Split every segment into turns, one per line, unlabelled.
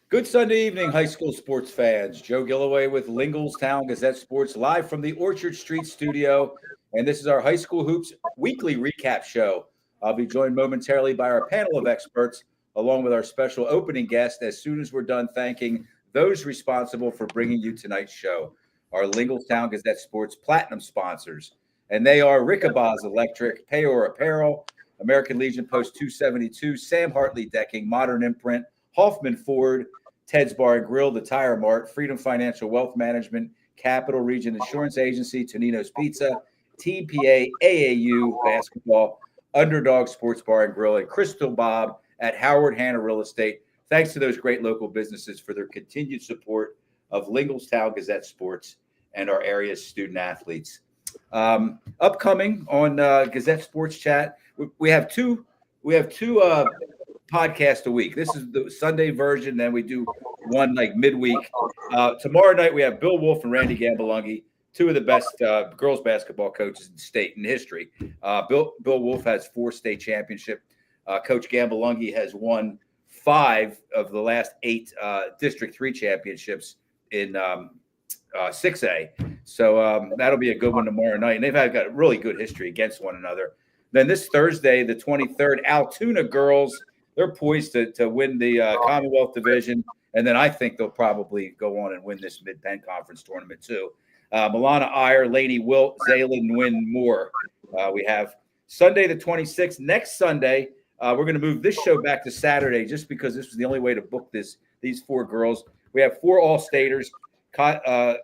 Good Sunday evening, high school sports fans. Joe Gillaway with Lingelstown Gazette Sports live from the Orchard Street studio. And this is our high school hoops weekly recap show. I'll be joined momentarily by our panel of experts, along with our special opening guest, as soon as we're done thanking those responsible for bringing you tonight's show, our Lingelstown Gazette Sports Platinum sponsors. And they are Rickabaz Electric, Payor Apparel, American Legion Post 272, Sam Hartley Decking, Modern Imprint, Hoffman Ford, Ted's Bar and Grill, The Tire Mart, Freedom Financial Wealth Management, Capital Region Insurance Agency, Tonino's Pizza, TPA, AAU Basketball, Underdog Sports Bar and Grill, and Crystal Bob at Howard Hanna Real Estate. Thanks to those great local businesses for their continued support of Lingelstown Gazette Sports and our area's student athletes. Upcoming on Gazette Sports Chat, we have two podcast a week. This is the Sunday version. Then we do one like midweek. Tomorrow night we have Bill Wolf and Randy Gambelungi, two of the best girls basketball coaches in the state in history. Bill Wolf has 4 state championships. Coach Gambelungi has won 5 of the last 8 District 3 championships in 6A. So that'll be a good one tomorrow night. And they've got a really good history against one another. Then this Thursday, the 23rd, Altoona girls, they're poised to win the Commonwealth Division. And then I think they'll probably go on and win this Mid-Penn Conference tournament too. Milana Iyer, Laney Wilt, Zaylin Nguyen Moore. We have Sunday the 26th. Next Sunday, we're going to move this show back to Saturday just because this was the only way to book these 4 girls. We have 4 All-Staters. Kyla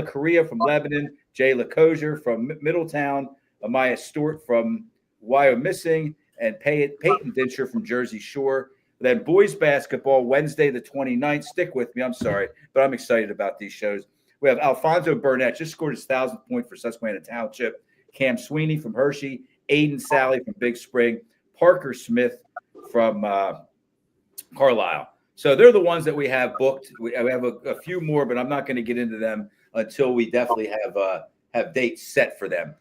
Correa from Lebanon, Jay LaCosier from Middletown, Amaya Stewart from Wyomissing, and Peyton Dincher from Jersey Shore. Then boys basketball, Wednesday the 29th. Stick with me. I'm sorry, but I'm excited about these shows. We have Alfonso Burnett, just scored his 1,000th point for Susquehanna Township. Cam Sweeney from Hershey. Aiden Sally from Big Spring. Parker Smith from Carlisle. So they're the ones that we have booked. We have a few more, but I'm not going to get into them until we definitely have dates set for them.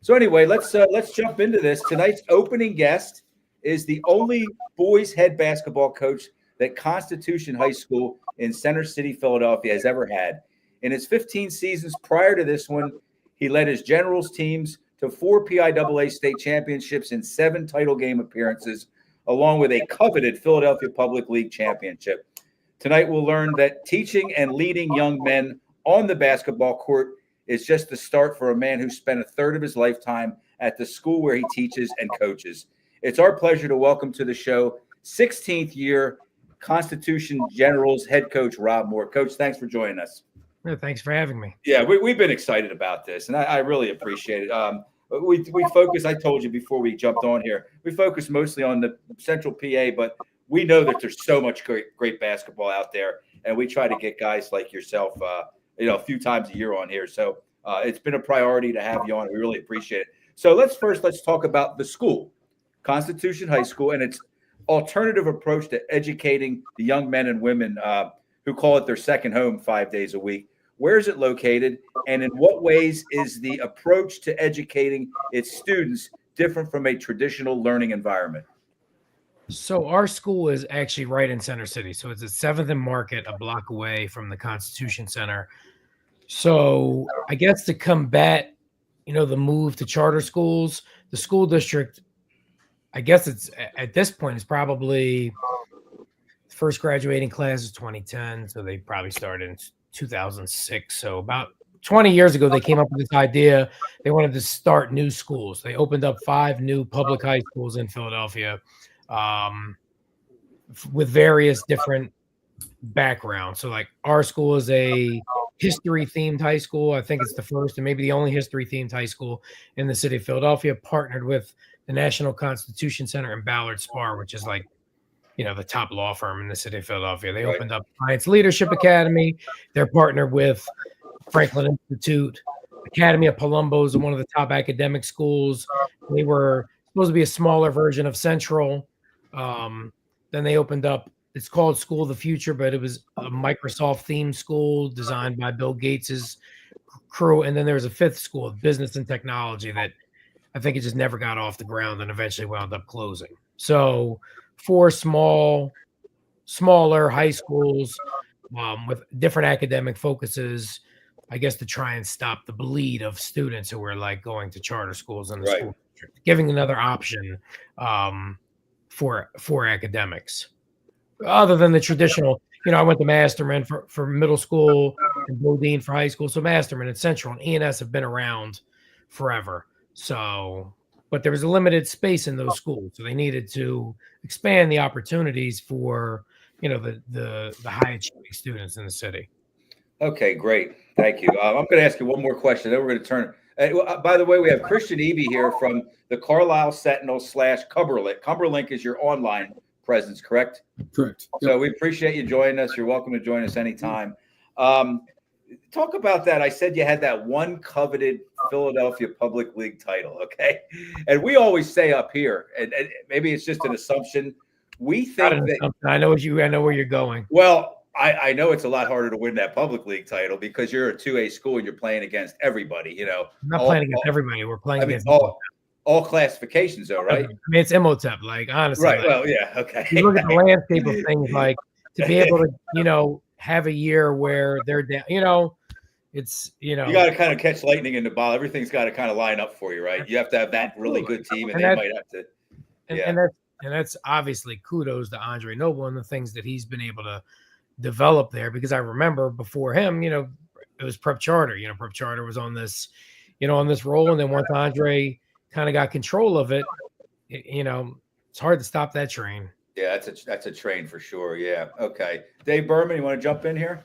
So anyway, let's jump into this. Tonight's opening guest is the only boys head basketball coach that Constitution High School in Center City, Philadelphia has ever had. In his 15 seasons prior to this one, he led his Generals teams to 4 PIAA state championships and 7 title game appearances, along with a coveted Philadelphia Public League championship. Tonight we'll learn that teaching and leading young men on the basketball court is just the start for a man who spent a third of his lifetime at the school where he teaches and coaches. It's our pleasure to welcome to the show 16th year Constitution Generals head coach Rob Moore. Coach, thanks for joining us.
Yeah, thanks for having me.
Yeah, we've been excited about this, and I really appreciate it. We focus, I told you before we jumped on here, we focus mostly on the Central PA, but we know that there's so much great basketball out there, and we try to get guys like yourself a few times a year on here. So it's been a priority to have you on. We really appreciate it. So let's talk about the school, Constitution High School, and its alternative approach to educating the young men and women who call it their second home 5 days a week. Where is it located, and in what ways is the approach to educating its students different from a traditional learning environment?
So our school is actually right in Center City. So it's at 7th and Market, a block away from the Constitution Center. So I guess to combat, the move to charter schools, the school district, I guess it's at this point, it's probably the first graduating class is 2010. So they probably started in 2006. So about 20 years ago, they came up with this idea. They wanted to start new schools. They opened up 5 new public high schools in Philadelphia with various different backgrounds. So like our school is a history themed high school. I think it's the first and maybe the only history themed high school in the city of Philadelphia, partnered with the National Constitution Center in Ballard Spar, which is like, the top law firm in the city of Philadelphia. They opened up Science Leadership Academy. They're partnered with Franklin Institute. Academy of Palumbo is one of the top academic schools. They were supposed to be a smaller version of Central. Then they opened up, it's called School of the Future, but it was a Microsoft themed school designed by Bill Gates's crew. And then there was a 5th school of business and technology that I think it just never got off the ground and eventually wound up closing. So 4 small smaller high schools with different academic focuses, I guess, to try and stop the bleed of students who were like going to charter schools in the
Right.
school district, giving another option for academics other than the traditional. I went to Masterman for middle school and Bodine for high school. So Masterman and Central and E&S have been around forever. So, but there was a limited space in those schools, so they needed to expand the opportunities for the high achieving students in the city.
Okay, great. Thank you. I'm going to ask you one more question. Then we're going to turn. By the way, we have Christian Eby here from the Carlisle Sentinel / Cumberlink. Cumberlink is your online presence, correct?
Correct.
So we appreciate you joining us. You're welcome to join us anytime. Talk about that. I said you had that one coveted Philadelphia Public League title, okay? And we always say up here, and maybe it's just an assumption, we think that
I know where you're going.
Well, I know it's a lot harder to win that public league title because you're a 2A school and you're playing against everybody.
We're not playing against everybody. We're playing against
all classifications, though, right?
I mean, it's Imhotep, like, honestly.
Right.
Like,
well, yeah. Okay.
You look at the landscape of things, like, to be able to, have a year where they're down, it's,
you got to kind of catch lightning in the bottle. Everything's got to kind of line up for you, right? You have to have that really good team, and they might have to. Yeah.
And that's obviously kudos to Andre Noble and the things that he's been able to develop there, because I remember before him, it was Prep Charter. Prep Charter was on this, on this roll, and then once Andre kind of got control of it, it's hard to stop that train.
Yeah, that's a train for sure. Yeah. Okay. Dave Berman, you want to jump in here?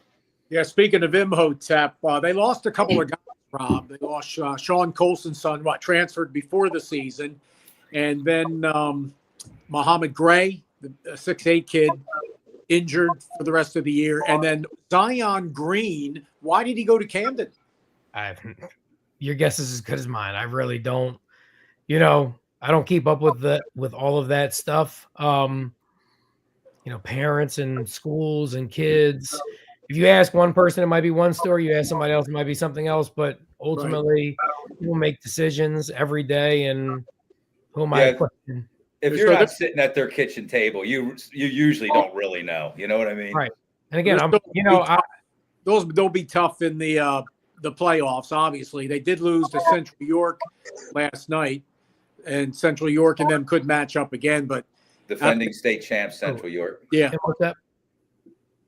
Yeah, speaking of Imhotep, they lost a couple of guys, Rob. They lost Sean Colson's son, transferred before the season. And then Muhammad Gray, the 6'8" kid, injured for the rest of the year. And then Zion Green, why did he go to Camden?
Your guess is as good as mine. I really don't, I don't keep up with all of that stuff. Parents and schools and kids. If you ask one person, it might be one story. You ask somebody else, it might be something else. But ultimately, people make decisions every day, and who am I to question?
If you're not sitting at their kitchen table, you usually don't really know. You know what I mean?
Right. And again,
they'll be tough in the playoffs. Obviously, they did lose to Central York last night, and Central York and them could match up again. But
defending state champs, Central York.
Yeah.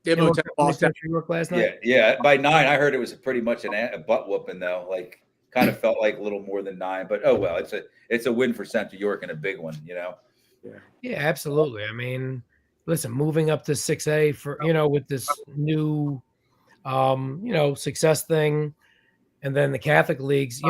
Imhotep lost Central York last night.
Yeah. By 9, I heard it was pretty much a butt whooping though. Like, kind of felt like a little more than 9, but oh well. It's a win for Central York and a big one.
Yeah, absolutely. I mean, listen, moving up to 6A for with this new success thing, and then the Catholic leagues.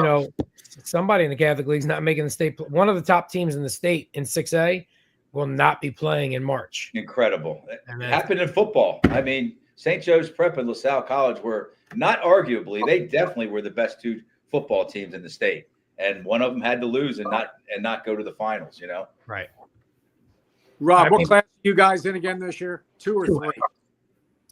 Somebody in the Catholic leagues not making the state. One of the top teams in the state in 6A will not be playing in March.
Incredible. It happened in football. I mean, St. Joe's Prep and LaSalle College were not arguably, they definitely were the best 2 football teams in the state. And one of them had to lose and not go to the finals,
Right.
Rob, what class are you guys in again this year? 2 or 3?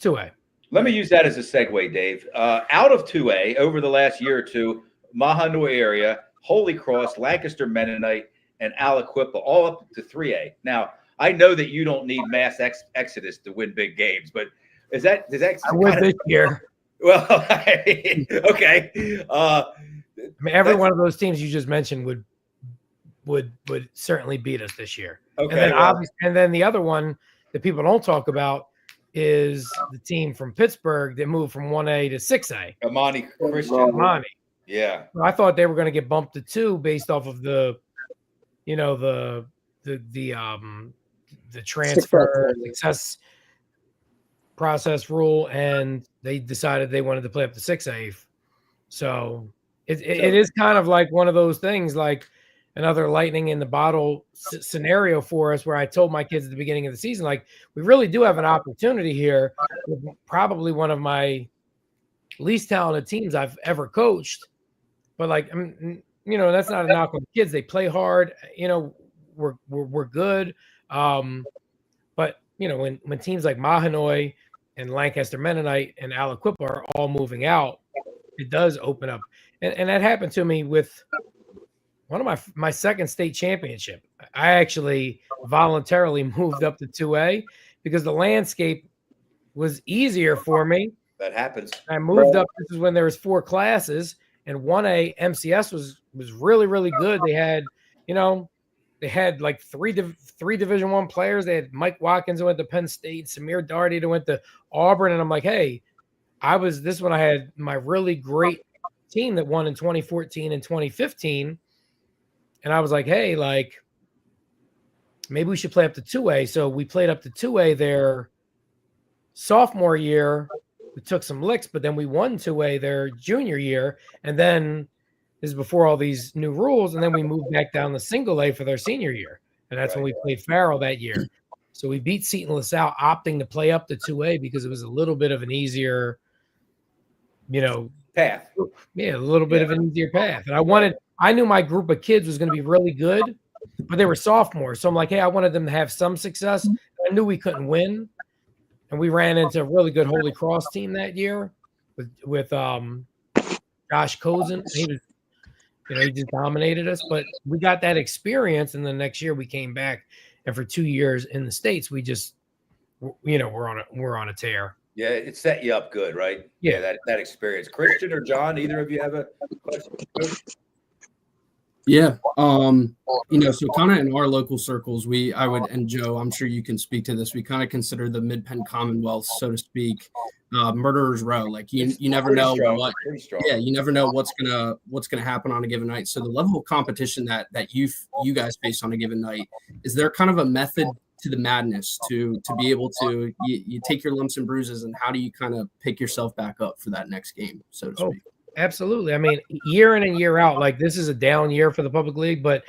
2A.
Let me use that as a segue, Dave. Out of 2A, over the last year or two, Mahanoy area, Holy Cross, Lancaster Mennonite, and Aliquippa, all up to 3A. Now, I know that you don't need mass exodus to win big games, but does that
I would this year?
Well, okay.
I mean, every one of those teams you just mentioned would certainly beat us this year.
Okay.
And then the other one that people don't talk about is the team from Pittsburgh that moved from 1A to 6A.
Amani Christian.
Amani.
Yeah.
I thought they were going to get bumped to 2 based off of the transfer success process rule, and they decided they wanted to play up to 6A. So it is kind of like one of those things, like another lightning in the bottle scenario for us, where I told my kids at the beginning of the season, like, we really do have an opportunity here with probably one of my least talented teams I've ever coached. But like, that's not a knock on the kids. They play hard. We're good. But when teams like Mahanoy and Lancaster Mennonite and Aliquippa are all moving out, it does open up. And that happened to me with one of my second state championship. I actually voluntarily moved up to 2A because the landscape was easier for me.
That happens.
I moved up. This is when there was 4 classes, and 1A MCS was really, really good. They had, they had like three Division I players. They had Mike Watkins who went to Penn State, Samir Darty who went to Auburn, and I'm like, hey, this when I had my really great team that won in 2014 and 2015, and I was like, hey, like maybe we should play up to 2A. So we played up to 2A their sophomore year. We took some licks, but then we won 2A their junior year, and then this is before all these new rules, and then we moved back down to single A for their senior year, and that's when we played Farrell that year. So we beat Seton LaSalle, opting to play up to 2A because it was a little bit of an easier,
path.
Yeah, a little bit of an easier path. And I knew my group of kids was going to be really good, but they were sophomores. So I'm like, hey, I wanted them to have some success. I knew we couldn't win. And we ran into a really good Holy Cross team that year with Josh Cozen. He was, he just dominated us. But we got that experience, and the next year we came back, and for 2 years in the States, we just, we're on a tear.
Yeah, it set you up good, right?
Yeah,
that experience. Christian or John, either of you have a question?
Yeah. So kind of in our local circles, and Joe, I'm sure you can speak to this. We kind of consider the Mid-Penn Commonwealth, so to speak, murderer's row. Like you never know you never know what's gonna happen on a given night. So the level of competition that you guys face on a given night, is there kind of a method to the madness to be able to you take your lumps and bruises, and how do you kind of pick yourself back up for that next game, so to speak?
Absolutely. I mean, year in and year out, like this is a down year for the public league, but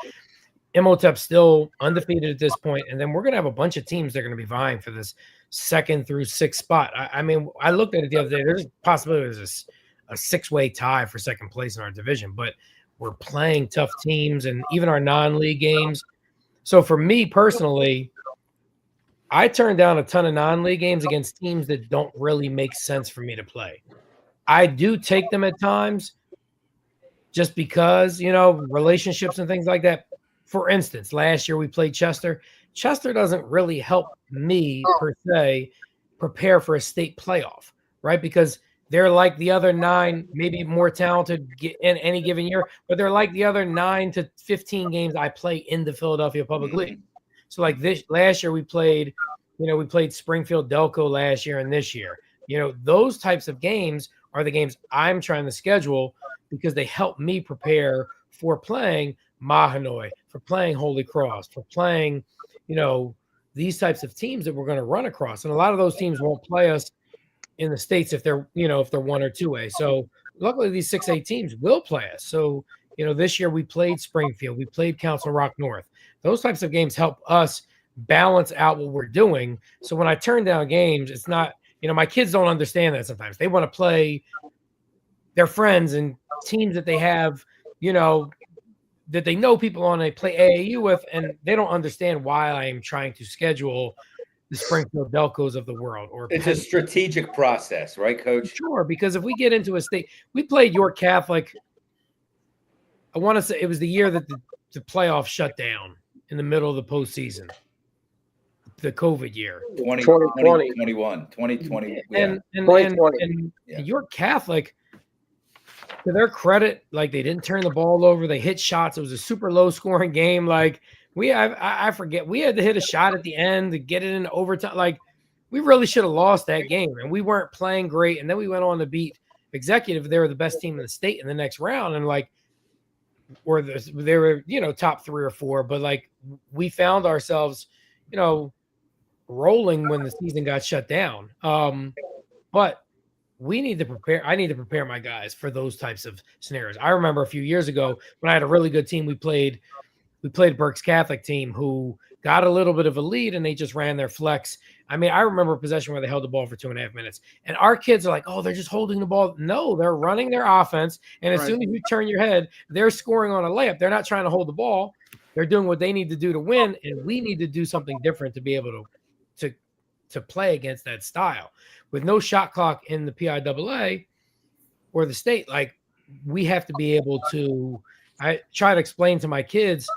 Imhotep's still undefeated at this point, and then we're going to have a bunch of teams that are going to be vying for this 2nd through 6th spot. I mean, I looked at it the other day. There's a possibility there's a 6-way tie for 2nd place in our division, but we're playing tough teams, and even our non-league games. So for me personally, I turned down a ton of non-league games against teams that don't really make sense for me to play. I do take them at times just because, relationships and things like that. For instance, last year we played Chester. Chester doesn't really help me per se prepare for a state playoff, right? Because they're like the other 9, maybe more talented in any given year, but they're like the other 9 to 15 games I play in the Philadelphia Public League. So like this last year we played Springfield Delco last year and this year. Those types of games are the games I'm trying to schedule because they help me prepare for playing Mahanoy, for playing Holy Cross, for playing, these types of teams that we're going to run across. And a lot of those teams won't play us in the States if they're 1 or 2A. So luckily these 6A teams will play us. So, this year we played Springfield, we played Council Rock North. Those types of games help us balance out what we're doing. So when I turn down games, it's not, my kids don't understand that sometimes. They want to play their friends and teams that they have, that they know people on, they play AAU with, and they don't understand why I am trying to schedule the Springfield Delcos of the world. Or
it's a strategic process, right, Coach?
Sure, because if we get into a state, we played York Catholic. I want to say it was the year that the playoff shut down in the middle of the postseason. The COVID year,
2020.
And York Catholic, to their credit, like they didn't turn the ball over. They hit shots. It was a super low scoring game. Like I forget, we had to hit a shot at the end to get it in overtime. Like we really should have lost that game, and we weren't playing great. And then we went on to beat Executive. They were the best team in the state in the next round, and like, they were top 3 or 4. But like we found ourselves, rolling when the season got shut down. But we need to prepare. I need to prepare my guys for those types of scenarios. I remember a few years ago when I had a really good team, we played Berks Catholic team who got a little bit of a lead and they just ran their flex. I mean, I remember a possession where they held the ball for 2.5 minutes, and our kids are like, oh, they're just holding the ball. No, they're running their offense. And as soon as you turn your head, they're scoring on a layup. They're not trying to hold the ball. They're doing what they need to do to win. And we need to do something different to be able to play against that style. With no shot clock in the PIAA or the state, like we have to be able to, I try to explain to my kids,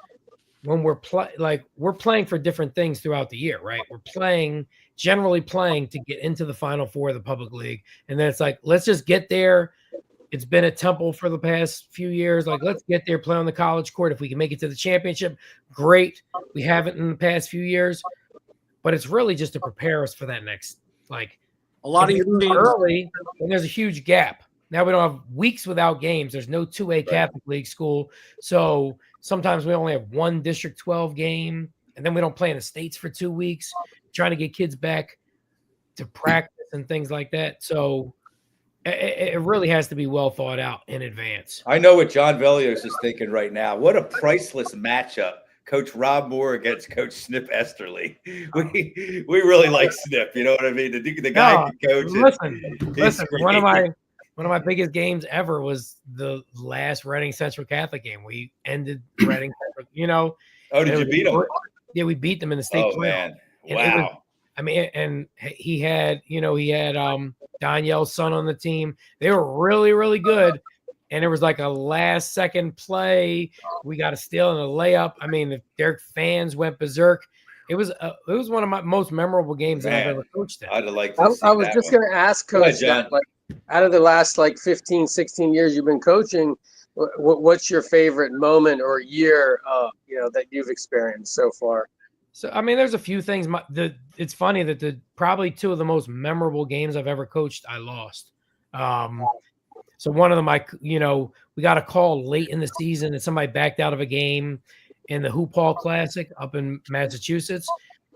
when we're playing for different things throughout the year, right? We're generally playing to get into the Final Four of the Public League. And then it's like, let's just get there. It's been at Temple for the past few years. Like, let's get there, play on the college court. If we can make it to the championship, great. We haven't in the past few years, but it's really just to prepare us for that next, like,
A lot of your teams
early, and there's a huge gap. Now we don't have weeks without games. There's no 2A Catholic League school. So sometimes we only have one District 12 game, and then we don't play in the States for 2 weeks, trying to get kids back to practice and things like that. So it really has to be well thought out in advance.
I know what John Velios is thinking right now. What a priceless matchup. Coach Rob Moore against Coach Snip Esterly. We really like Snip. You know what I mean? The guy can coach.
Listen. One of my biggest games ever was the last Reading Central Catholic game. We ended Reading Central. You know.
Oh, did you beat them?
Yeah, we beat them in the state playoff.
Man, wow.
And he had Danielle's son on the team. They were really, really good. And it was like a last second play. We got a steal and a layup. I mean, their fans went berserk. It was one of my most memorable games that I've ever coached in.
I'd have liked
I was just going to ask Coach that, like, out of the last 15, 16 years you've been coaching, what's your favorite moment or year, that you've experienced so far?
So, I mean, there's a few things. It's funny that probably two of the most memorable games I've ever coached, I lost. So one of them, we got a call late in the season that somebody backed out of a game in the Hoop Hall Classic up in Massachusetts.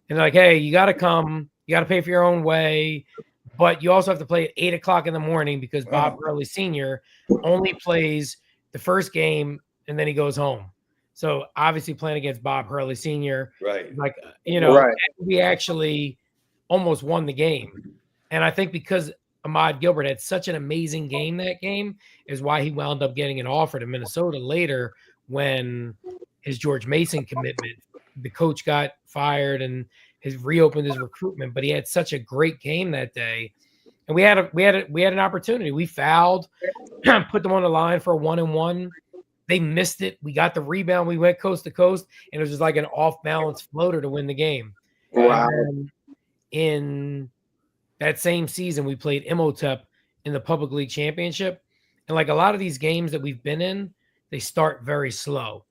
And they're like, hey, you got to come. You got to pay for your own way. But you also have to play at 8 o'clock in the morning because Bob Hurley Sr. only plays the first game and then he goes home. So obviously playing against Bob Hurley Sr.,
right?
Like, we actually almost won the game. And I think because Ahmad Gilbert had such an amazing game that game is why he wound up getting an offer to Minnesota later when his George Mason commitment, the coach got fired and reopened his recruitment, but he had such a great game that day. And we had an opportunity. We fouled, put them on the line for a 1-and-1. They missed it. We got the rebound. We went coast to coast, and it was just like an off-balance floater to win the game.
Wow.
In that same season, we played Imhotep in the Public League Championship. And like a lot of these games that we've been in, they start very slow.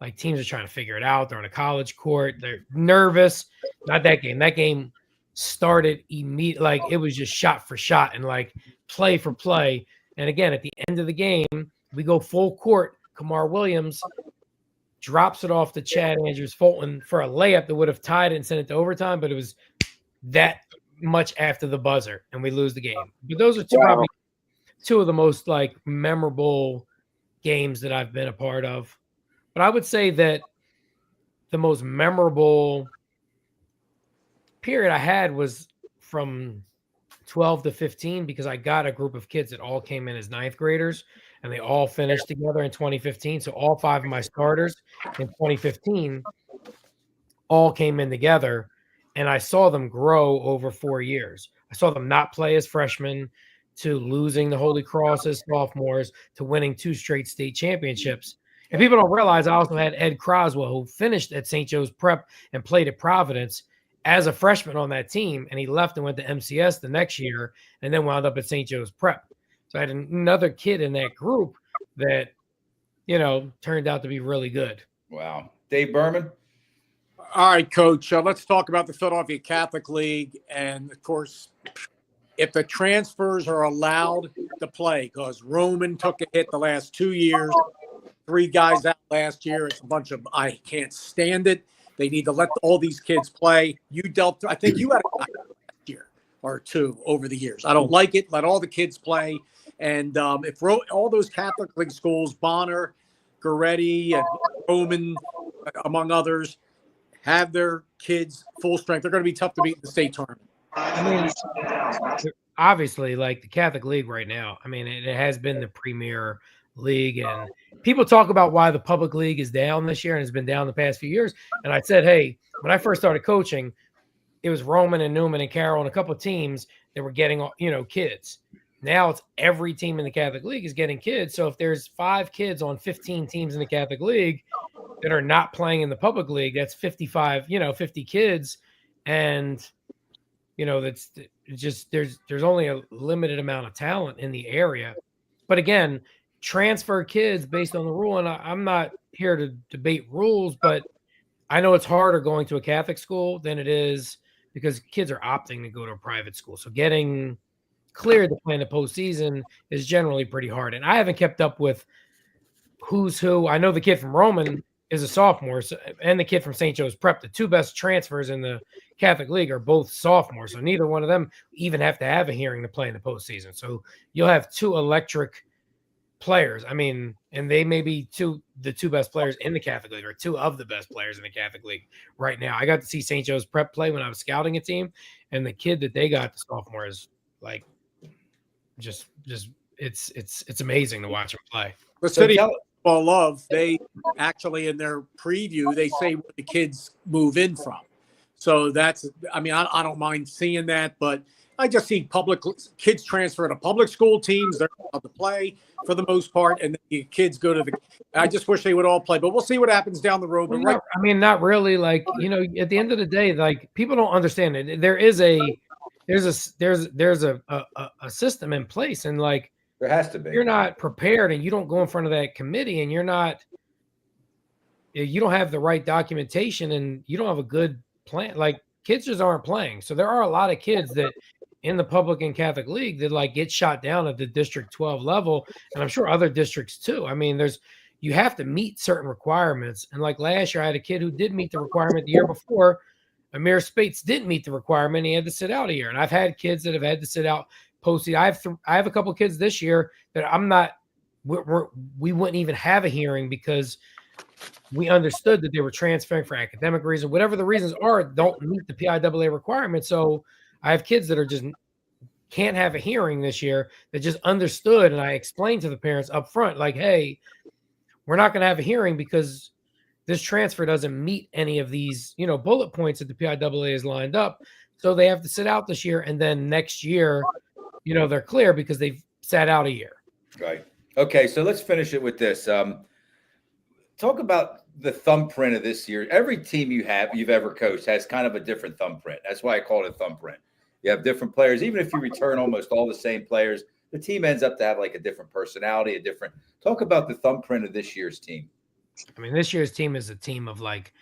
Like teams are trying to figure it out. They're on a college court. They're nervous. Not that game. That game started immediately. Like it was just shot for shot and like play for play. And again, at the end of the game, we go full court. Kamar Williams drops it off to Chad Andrews Fulton for a layup that would have tied it and sent it to overtime, but it was that much after the buzzer, and we lose the game. But those are probably two of the most like memorable games that I've been a part of. But I would say that the most memorable period I had was from 12 to 15 because I got a group of kids that all came in as ninth graders and they all finished together in 2015. So all 5 of my starters in 2015 all came in together and I saw them grow over 4 years. I saw them not play as freshmen to losing the Holy Cross as sophomores to winning 2 straight state championships. And people don't realize I also had Ed Croswell, who finished at St. Joe's Prep and played at Providence as a freshman on that team. And he left and went to MCS the next year and then wound up at St. Joe's Prep. So I had another kid in that group that, turned out to be really good.
Wow. Dave Berman?
All right, Coach, let's talk about the Philadelphia Catholic League. And, of course, if the transfers are allowed to play, because Roman took a hit the last 2 years, 3 guys out last year. It's a bunch of, I can't stand it. They need to let all these kids play. I think you had a guy last year or 2 over the years. I don't like it. Let all the kids play. And if all those Catholic League schools, Bonner, Goretti, and Roman, among others, have their kids full strength, they're going to be tough to beat in the state tournament.
I mean, obviously, like the Catholic League right now, I mean, it has been the premier league. And people talk about why the public league is down this year and has been down the past few years. And I said, hey, when I first started coaching, it was Roman and Newman and Carroll and a couple of teams that were getting, kids. Now it's every team in the Catholic League is getting kids. So if there's 5 kids on 15 teams in the Catholic League, that are not playing in the public league. That's 55, 50 kids. And, that's just, there's only a limited amount of talent in the area. But again, transfer kids based on the rule. And I'm not here to debate rules, but I know it's harder going to a Catholic school than it is because kids are opting to go to a private school. So getting cleared to play in the postseason is generally pretty hard. And I haven't kept up with who's who. I know the kid from Roman is a sophomore, and the kid from St. Joe's Prep. The two best transfers in the Catholic League are both sophomores. So neither one of them even have to have a hearing to play in the postseason. So you'll have two electric players. I mean, and they may be the two best players in the Catholic League, or two of the best players in the Catholic League right now. I got to see St. Joe's Prep play when I was scouting a team, and the kid that they got, the sophomore, is like just it's amazing to watch him play.
The City Football Love, they actually in their preview they say where the kids move in from. So that's, I mean, I don't mind seeing that, but I just see public kids transfer to public school teams. They're allowed to play for the most part, and the kids go to the. I just wish they would all play, but we'll see what happens down the road. But
right, I mean, not really. Like, at the end of the day, like, people don't understand it. There's a system in place, and like
there has to be.
You're not prepared, and you don't go in front of that committee, and you don't have the right documentation, and you don't have a good plan. Like, kids just aren't playing. So there are a lot of kids that in the public and Catholic League that like get shot down at the District 12 level, and I'm sure other districts too. I mean, you have to meet certain requirements. And like last year, I had a kid who did meet the requirement. The year before, Amir Spates didn't meet the requirement. He had to sit out a year. And I've had kids that have had to sit out posted. I have a couple of kids this year that we wouldn't even have a hearing because we understood that they were transferring for academic reasons, whatever the reasons are, don't meet the PIAA requirements. So I have kids that are just can't have a hearing this year that just understood. And I explained to the parents up front, like, hey, we're not going to have a hearing because this transfer doesn't meet any of these, bullet points that the PIAA has lined up. So they have to sit out this year. And then next year, they're clear because they've sat out a year.
Right. Okay. So let's finish it with this. Talk about the thumbprint of this year. Every team you've ever coached has kind of a different thumbprint. That's why I call it a thumbprint. You have different players. Even if you return almost all the same players, the team ends up to have like a different personality, talk about the thumbprint of this year's team.
I mean, this year's team is a team of like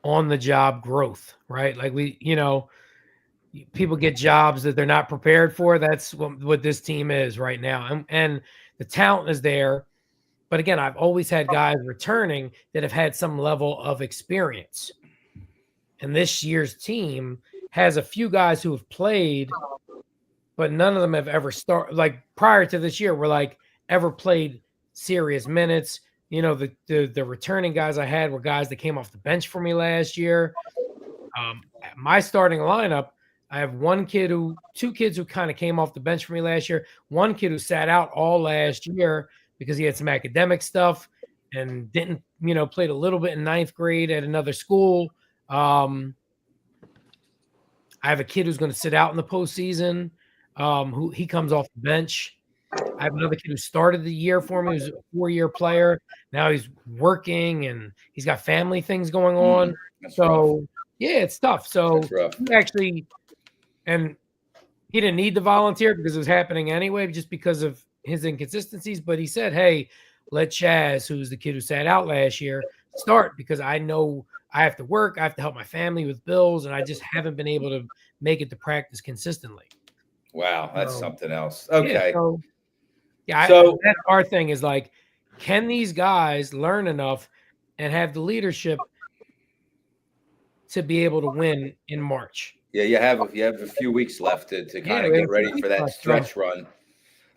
on the job growth, right? Like people get jobs that they're not prepared for. That's what this team is right now. And the talent is there. But again, I've always had guys returning that have had some level of experience. And this year's team has a few guys who have played, but none of them have ever started. Like prior to this year, were like ever played serious minutes. The returning guys I had were guys that came off the bench for me last year. My starting lineup, I have two kids who kind of came off the bench for me last year. One kid who sat out all last year because he had some academic stuff and didn't, played a little bit in ninth grade at another school. I have a kid who's going to sit out in the postseason. Who he comes off the bench. I have another kid who started the year for me, who's a 4-year player. Now he's working and he's got family things going on. So yeah, it's tough. So he actually, and he didn't need to volunteer because it was happening anyway, just because of his inconsistencies. But he said, hey, let Chaz, who's the kid who sat out last year, start because I know I have to work. I have to help my family with bills, and I just haven't been able to make it to practice consistently.
Wow, that's something else. Okay.
That's our thing is like, can these guys learn enough and have the leadership to be able to win in March?
Yeah, you have a few weeks left to kind of get ready for that stretch run.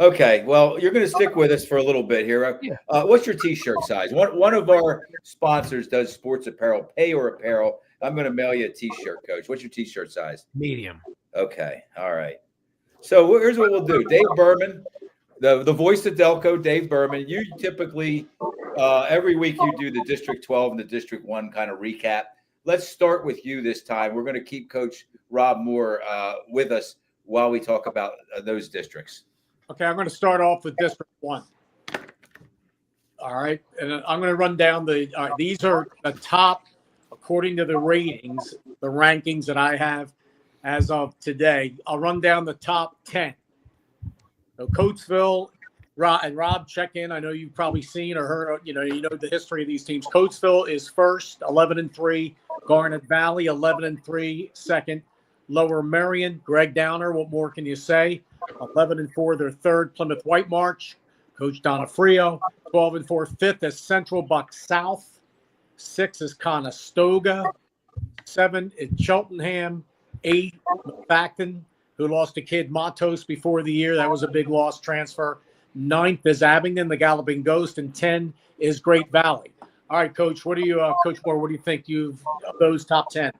Okay, well, you're going to stick with us for a little bit here. What's your T-shirt size? One of our sponsors does sports apparel, Payor Apparel. I'm going to mail you a T-shirt, Coach. What's your T-shirt size?
Medium.
Okay, all right. So here's what we'll do. Dave Berman, the voice of Delco, Dave Berman. You typically every week you do the District 12 and the District 1 kind of recap. Let's start with you this time. We're going to keep Coach Rob Moore with us while we talk about those districts.
Okay, I'm going to start off with District 1. All right. And I'm going to run down these are the top, according to the ratings, the rankings that I have as of today. I'll run down the top 10. So Coatesville, Rob, check in. I know you've probably seen or heard, you know the history of these teams. Coatesville is first, 11-3. Garnet Valley, 11-3, second. Lower Merion, Greg Downer, what more can you say? 11-4, their third. Plymouth White March, Coach Donofrio, 12-4. Fifth is Central Buck South. 6 is Conestoga. 7 is Cheltenham. 8, Facton, who lost a kid, Matos, before the year. That was a big loss transfer. 9th is Abingdon, the Galloping Ghost, and 10 is Great Valley. All right, Coach, Coach Moore, what do you think of those top 10?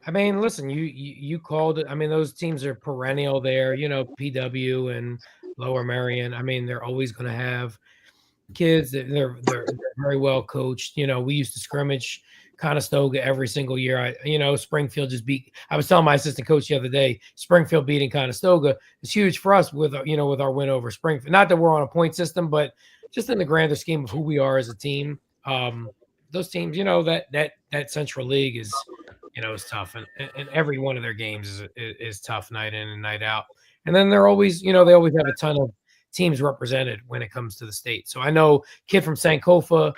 I mean, listen, you called it. I mean, those teams are perennial there, PW and Lower Merion. I mean, they're always going to have kids that they're very well coached. We used to scrimmage Conestoga every single year. Springfield just beat. I was telling my assistant coach the other day, Springfield beating Conestoga is huge for us with our win over Springfield. Not that we're on a point system, but just in the grander scheme of who we are as a team. Those teams, that Central League is tough, and every one of their games is tough night in and night out. And then they're always, they always have a ton of teams represented when it comes to the state. So I know kid from Sankofa,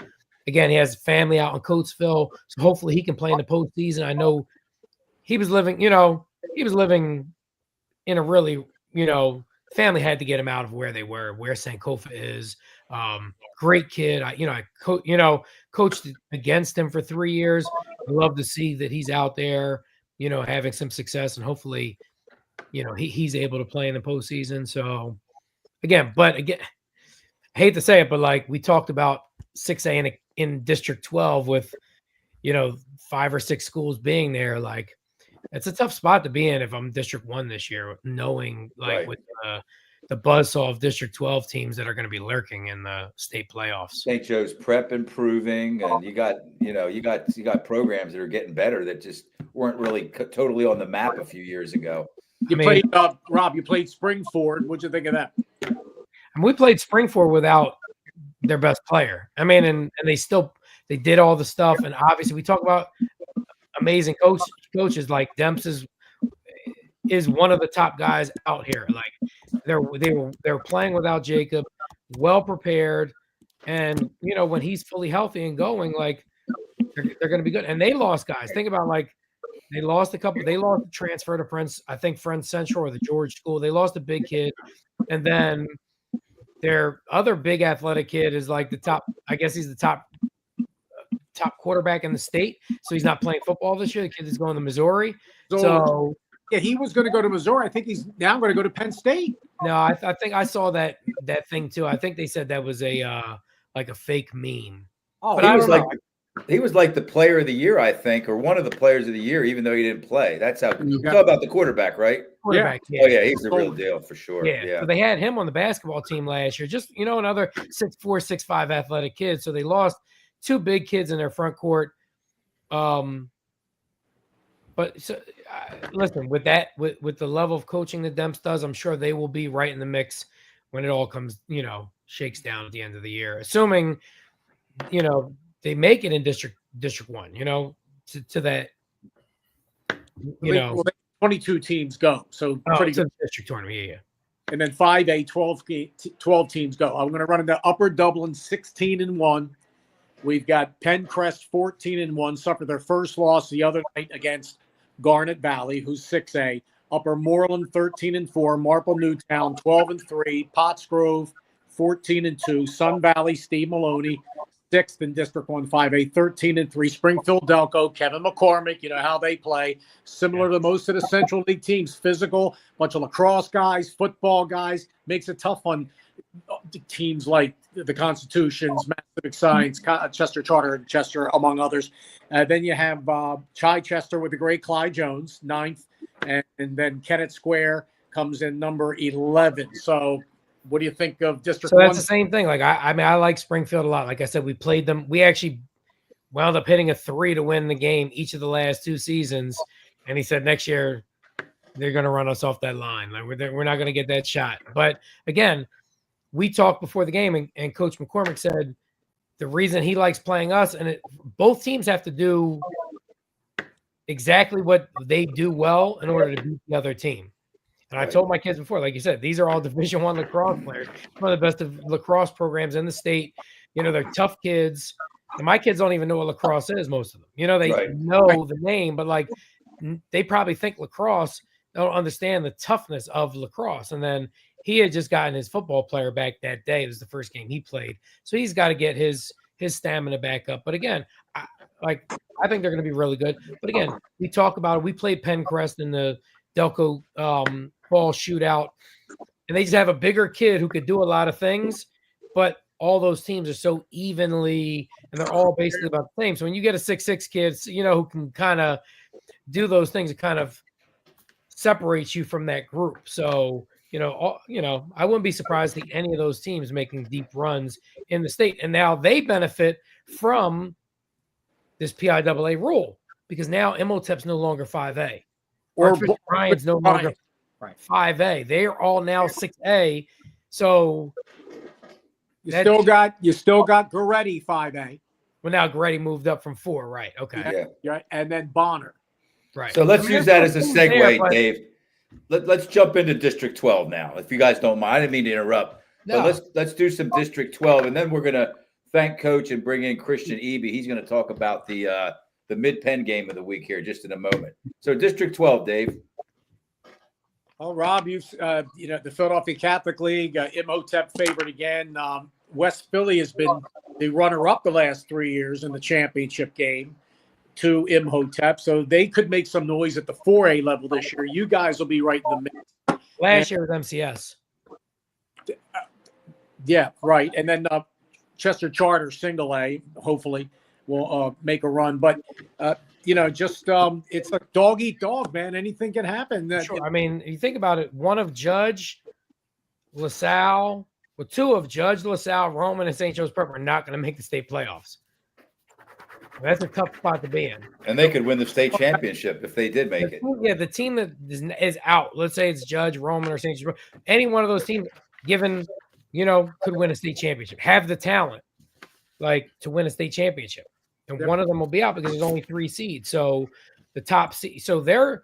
again, he has family out in Coatesville, so hopefully he can play in the postseason. I know he was living in a really, family had to get him out of where they were, where Sankofa is. Great kid. I coached against him for 3 years. I love to see that he's out there, having some success, and hopefully, he's able to play in the postseason. So again, I hate to say it, but like we talked about 6A in District 12 with, 5 or 6 schools being there, like it's a tough spot to be in if I'm District 1 this year, knowing like with the buzzsaw of District 12 teams that are going to be lurking in the state playoffs.
St. Joe's prep improving, and you got programs that are getting better that just weren't really totally on the map a few years ago.
Rob, you played Springford. What'd you think of that?
And we played Springford without their best player. I mean, and they did all the stuff, and obviously we talk about amazing coaches like Demps is one of the top guys out here. Like they were playing without Jacob, well prepared, and when he's fully healthy and going, like they're going to be good. And they lost guys. Think about they lost a couple. They lost the transfer to Friends Central or the George School. They lost a big kid, and then their other big athletic kid is like the top. I guess he's the top quarterback in the state. So he's not playing football this year. The kid is going to Missouri. So
yeah, he was going to go to Missouri. I think he's now going to go to Penn State.
No, I think I saw that thing too. I think they said that was a fake meme.
Oh,
but he was like the player of the year, I think, or one of the players of the year, even though he didn't play. That's how you talk about the quarterback, right?
Quarterback,
yeah. Oh yeah, he's the real deal for sure.
Yeah. So they had him on the basketball team last year. Just another 6'4", 6'5" athletic kid. So they lost 2 big kids in their front court. Listen, with the level of coaching that Demps does, I'm sure they will be right in the mix when it all comes, shakes down at the end of the year. Assuming, they make it in District 1, to that,
22 teams go. So pretty good
district tournament, yeah.
And then 5A, 12 teams go. I'm going to run into Upper Dublin 16-1. We've got Pencrest 14-1, suffered their first loss the other night against Garnet Valley, who's 6A. Upper Moreland 13-4, Marple Newtown 12-3, Pottsgrove 14-2, Sun Valley Steve Maloney 6th in District 1 5A 13-3, Springfield Delco, Kevin McCormick. You know how they play, similar to most of the Central League teams, physical, bunch of lacrosse guys, football guys, makes it tough on teams like the Constitutions, Civic Science, Chester Charter, and Chester, among others. Then you have Chichester with the great Clyde Jones, 9th, and then Kennett Square comes in number 11. So what do you think of District 1?
So that's the same thing. Like I like Springfield a lot. Like I said, we played them. We actually wound up hitting a 3 to win the game each of the last 2 seasons. And he said next year they're going to run us off that line. Like we're not going to get that shot. But again, we talked before the game, and Coach McCormick said, the reason he likes playing us, and both teams have to do exactly what they do well in order to beat the other team. And I told my kids before, like you said, these are all Division I lacrosse players, one of the best of lacrosse programs in the state. They're tough kids. And my kids don't even know what lacrosse is, most of them. They know the name, but like they probably think lacrosse, don't understand the toughness of lacrosse. And then he had just gotten his football player back that day. It was the first game he played. So he's got to get his stamina back up. But again, I think they're going to be really good. But again, we talk about it. We played Pencrest in the Delco ball shootout, and they just have a bigger kid who could do a lot of things, but all those teams are so evenly, and they're all basically about the same. So when you get a 6'6" kid, who can kind of do those things, it kind of separates you from that group. So, I wouldn't be surprised to see any of those teams making deep runs in the state. And now they benefit from this PIAA rule because now Imhotep's no longer 5A. Or Ryan's no longer 5A. They are all now 6A. So
you still got Goretti 5A.
Well, now Goretti moved up from 4, right? Okay.
Yeah. And then Bonner.
Right.
So let's use that as a segue, Dave. Let's jump into District 12 now, if you guys don't mind. I didn't mean to interrupt. No. But let's do some District 12, and then we're gonna thank Coach and bring in Christian Eby. He's gonna talk about the Mid-Penn game of the week here just in a moment. So District 12, Dave.
Oh, Rob, you've the Philadelphia Catholic League, Imhotep favorite again. West Philly has been the runner-up the last 3 years in the championship game to Imhotep, so they could make some noise at the 4A level this year. You guys will be right in the mix.
Last year was MCS.
Yeah, right. And then Chester Charter, single A, hopefully will make a run. But it's a dog eat dog, man. Anything can happen.
Sure. I mean, you think about it. One of Judge, LaSalle, two of Judge, LaSalle, Roman, and St. Joe's Prep are not going to make the state playoffs. That's a tough spot to be in.
And they could win the state championship if they did make it.
Yeah, the team that is out, let's say it's Judge, Roman, or St. Joe's, any one of those teams, given, could win a state championship, have the talent, to win a state championship. And one of them will be out because there's only 3 seeds. So the top seed, so they're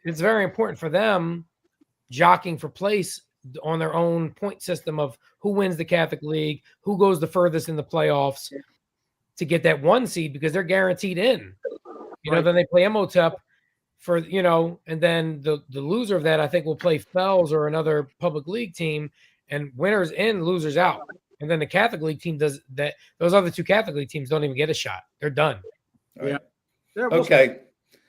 it's very important for them jockeying for place on their own point system of who wins the Catholic League, who goes the furthest in the playoffs to get that 1 seed because they're guaranteed in. Then they play Imhotep for, and then the loser of that, I think, will play Fells or another public league team, and winners in, losers out. And then the Catholic League team does that. Those other 2 Catholic League teams don't even get a shot. They're done.
Right. Yeah. Okay.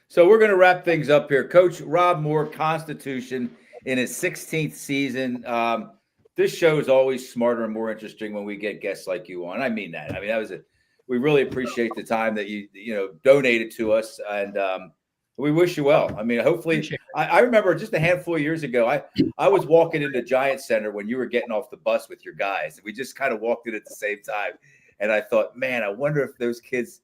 So we're going to wrap things up here. Coach Rob Moore, Constitution, in his 16th season. This show is always smarter and more interesting when we get guests like you on. I mean that. I mean, we really appreciate the time that you donated to us, and we wish you well. I mean, hopefully, I remember just a handful of years ago, I was walking into Giant Center when you were getting off the bus with your guys. We just kind of walked in at the same time, and I thought, man, I wonder if those kids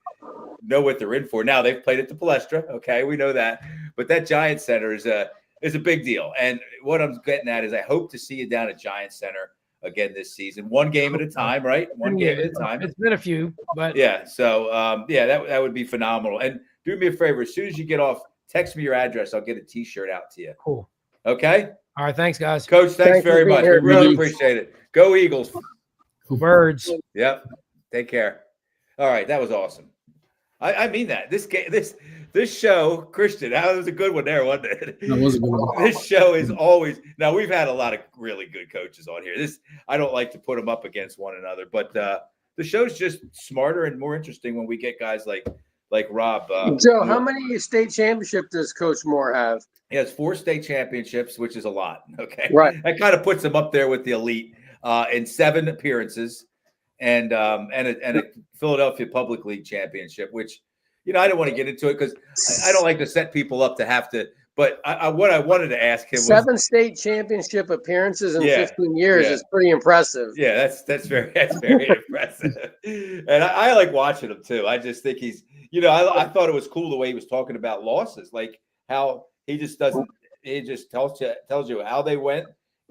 know what they're in for. Now they've played at the Palestra, okay, we know that, but that Giant Center is a big deal. And what I'm getting at is I hope to see you down at Giant Center again this season, 1 game at a time, right? One game at a time.
It's been a few, but
yeah. So that would be phenomenal. And do me a favor, as soon as you get off, text me your address. I'll get a T-shirt out to you.
Cool.
Okay.
All right. Thanks, guys.
Coach, thanks very much. We really appreciate it. Go Eagles.
Birds.
Yep. Take care. All right. That was awesome. I mean that. This show, Christian, that was a good one there, wasn't it?
That was a good one.
This show is always – now, we've had a lot of really good coaches on here. I don't like to put them up against one another, but the show's just smarter and more interesting when we get guys like Rob.
Joe, how many state championships does Coach Moore have?
He has 4 state championships, which is a lot, okay?
Right.
That kind of puts him up there with the elite in 7 appearances and a Philadelphia Public League championship, which – I don't want to get into it because I don't like to set people up to have to. But what I wanted to ask him was
7 state championship appearances in 15 years is pretty impressive.
Yeah, that's very impressive. And I like watching him too. I just think he's, I thought it was cool the way he was talking about losses, like how he just doesn't. He just tells you how they went.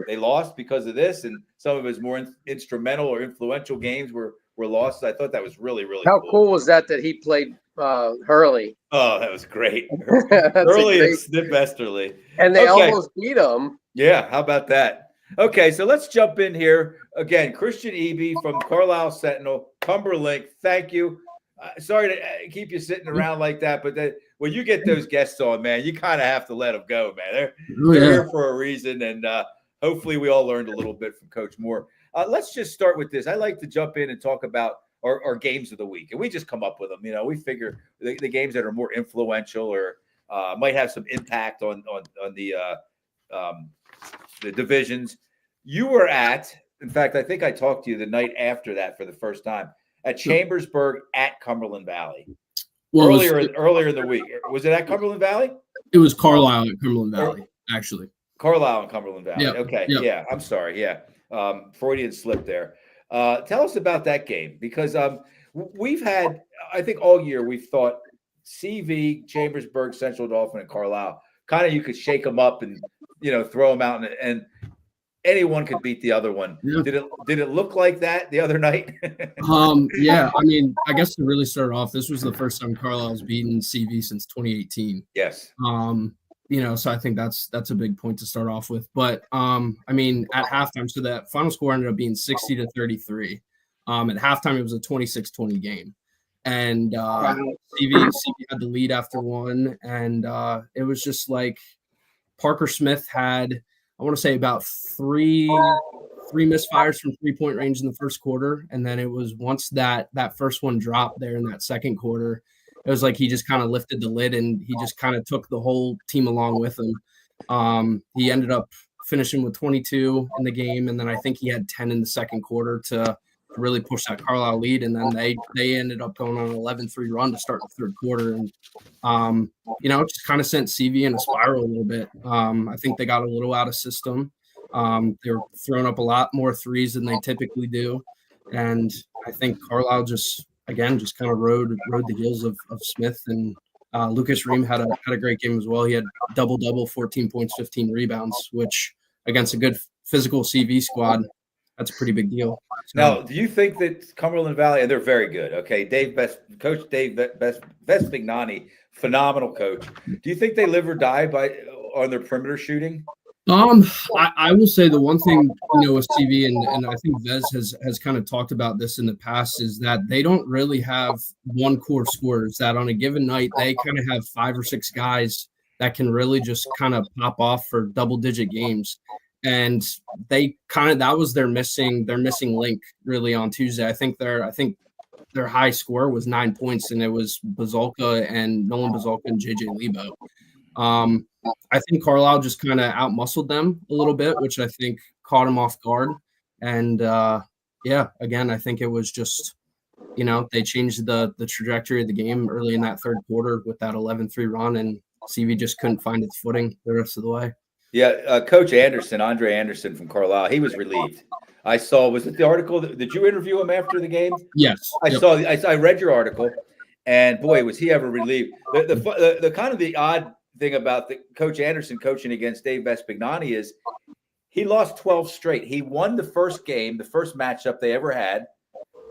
They lost because of this, and some of his more instrumental or influential games were were losses. I thought that was really, really
How cool was that he played Hurley?
Oh, that was great.
That's
Hurley
great,
and Snip Esterly.
and they
Okay.
almost beat him.
Yeah, how about that? Okay, so let's jump in here. Again, Christian Eby from Carlisle Sentinel, Cumberlink, thank you. Sorry to keep you sitting around like that, but when you get those guests on, man, you kind of have to let them go, man. They're here for a reason, and hopefully we all learned a little bit from Coach Moore. Let's just start with this. I like to jump in and talk about our games of the week, and we just come up with them. You know, we figure the games that are more influential or might have some impact on the divisions. You were in fact, I think I talked to you the night after that for the first time at Chambersburg at Cumberland Valley.
Well,
earlier in the week. Was it at Cumberland Valley?
It was Carlisle at Cumberland Valley, actually.
Carlisle and Cumberland Valley.
Yep.
Okay.
Yep.
Yeah. I'm sorry. Yeah. Freudian slip there. Tell us about that game, because we've had, I think all year we've thought CV, Chambersburg, Central Dauphin, and Carlisle, kind of you could shake them up and, throw them out and anyone could beat the other one. Yeah. Did it look like that the other night?
Yeah. I mean, I guess to really start off, this was the first time Carlisle's beaten CV since 2018.
Yes.
So I think that's a big point to start off with. But I mean, at halftime, so that final score ended up being 60-33. At halftime, it was a 26-20 game. And CV had the lead after one. And it was just like Parker Smith had, I want to say, about three misfires from 3-point range in the first quarter. And then it was once that first one dropped there in that second quarter, it was like he just kind of lifted the lid and he just kind of took the whole team along with him. He ended up finishing with 22 in the game, and then I think he had 10 in the second quarter to really push that Carlisle lead. And then they ended up going on an 11-3 run to start the third quarter. And, it just kind of sent CV in a spiral a little bit. I think they got a little out of system. They were throwing up a lot more threes than they typically do. And I think Carlisle just kind of rode the heels of Smith. And Lucas Ream had a great game as well. He had double-double, 14 points, 15 rebounds, which against a good physical CV squad, that's a pretty big deal. So,
now, do you think that Cumberland Valley, and they're very good, okay, Coach Dave Vespignani, phenomenal coach. Do you think they live or die on their perimeter shooting?
I will say the one thing, with CV, and I think Vez has kind of talked about this in the past, is that they don't really have one core scorers, that on a given night, they kind of have 5 or 6 guys that can really just kind of pop off for double-digit games. And that was their missing link really on Tuesday. I think their high score was 9 points, and it was Bazalka and Nolan Bazalka and JJ Lebo. I think Carlisle just kind of outmuscled them a little bit, which I think caught them off guard. And again, I think it was just, they changed the trajectory of the game early in that third quarter with that 11-3 run, and CV just couldn't find its footing the rest of the way.
Yeah, Coach Andre Anderson from Carlisle, he was relieved. I saw, was it the article? Did you interview him after the game?
Yes.
I read your article, and boy, was he ever relieved. The kind of the odd thing about the Coach Anderson coaching against Dave Vespignani is he lost 12 straight. He won the first game, the first matchup they ever had,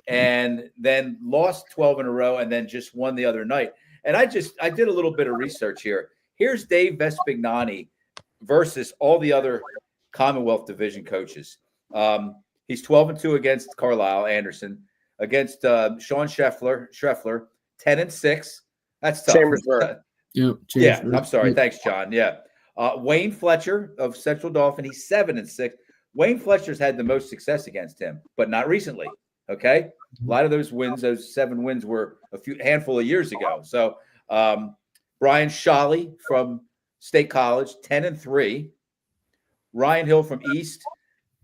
and then lost 12 in a row, and then just won the other night. And I did a little bit of research here. Here's Dave Vespignani versus all the other Commonwealth Division coaches. He's 12-2 against Carlisle Anderson, against Sean Scheffler, 10-6. That's tough.
Chambersburg.
Yeah, I'm sorry. Thanks, John. Yeah. Wayne Fletcher of Central Dauphin, he's 7-6. Wayne Fletcher's had the most success against him, but not recently. Okay. A lot of those wins, those 7 wins, were handful of years ago. So Brian Shawley from State College, 10-3. Ryan Hill from East,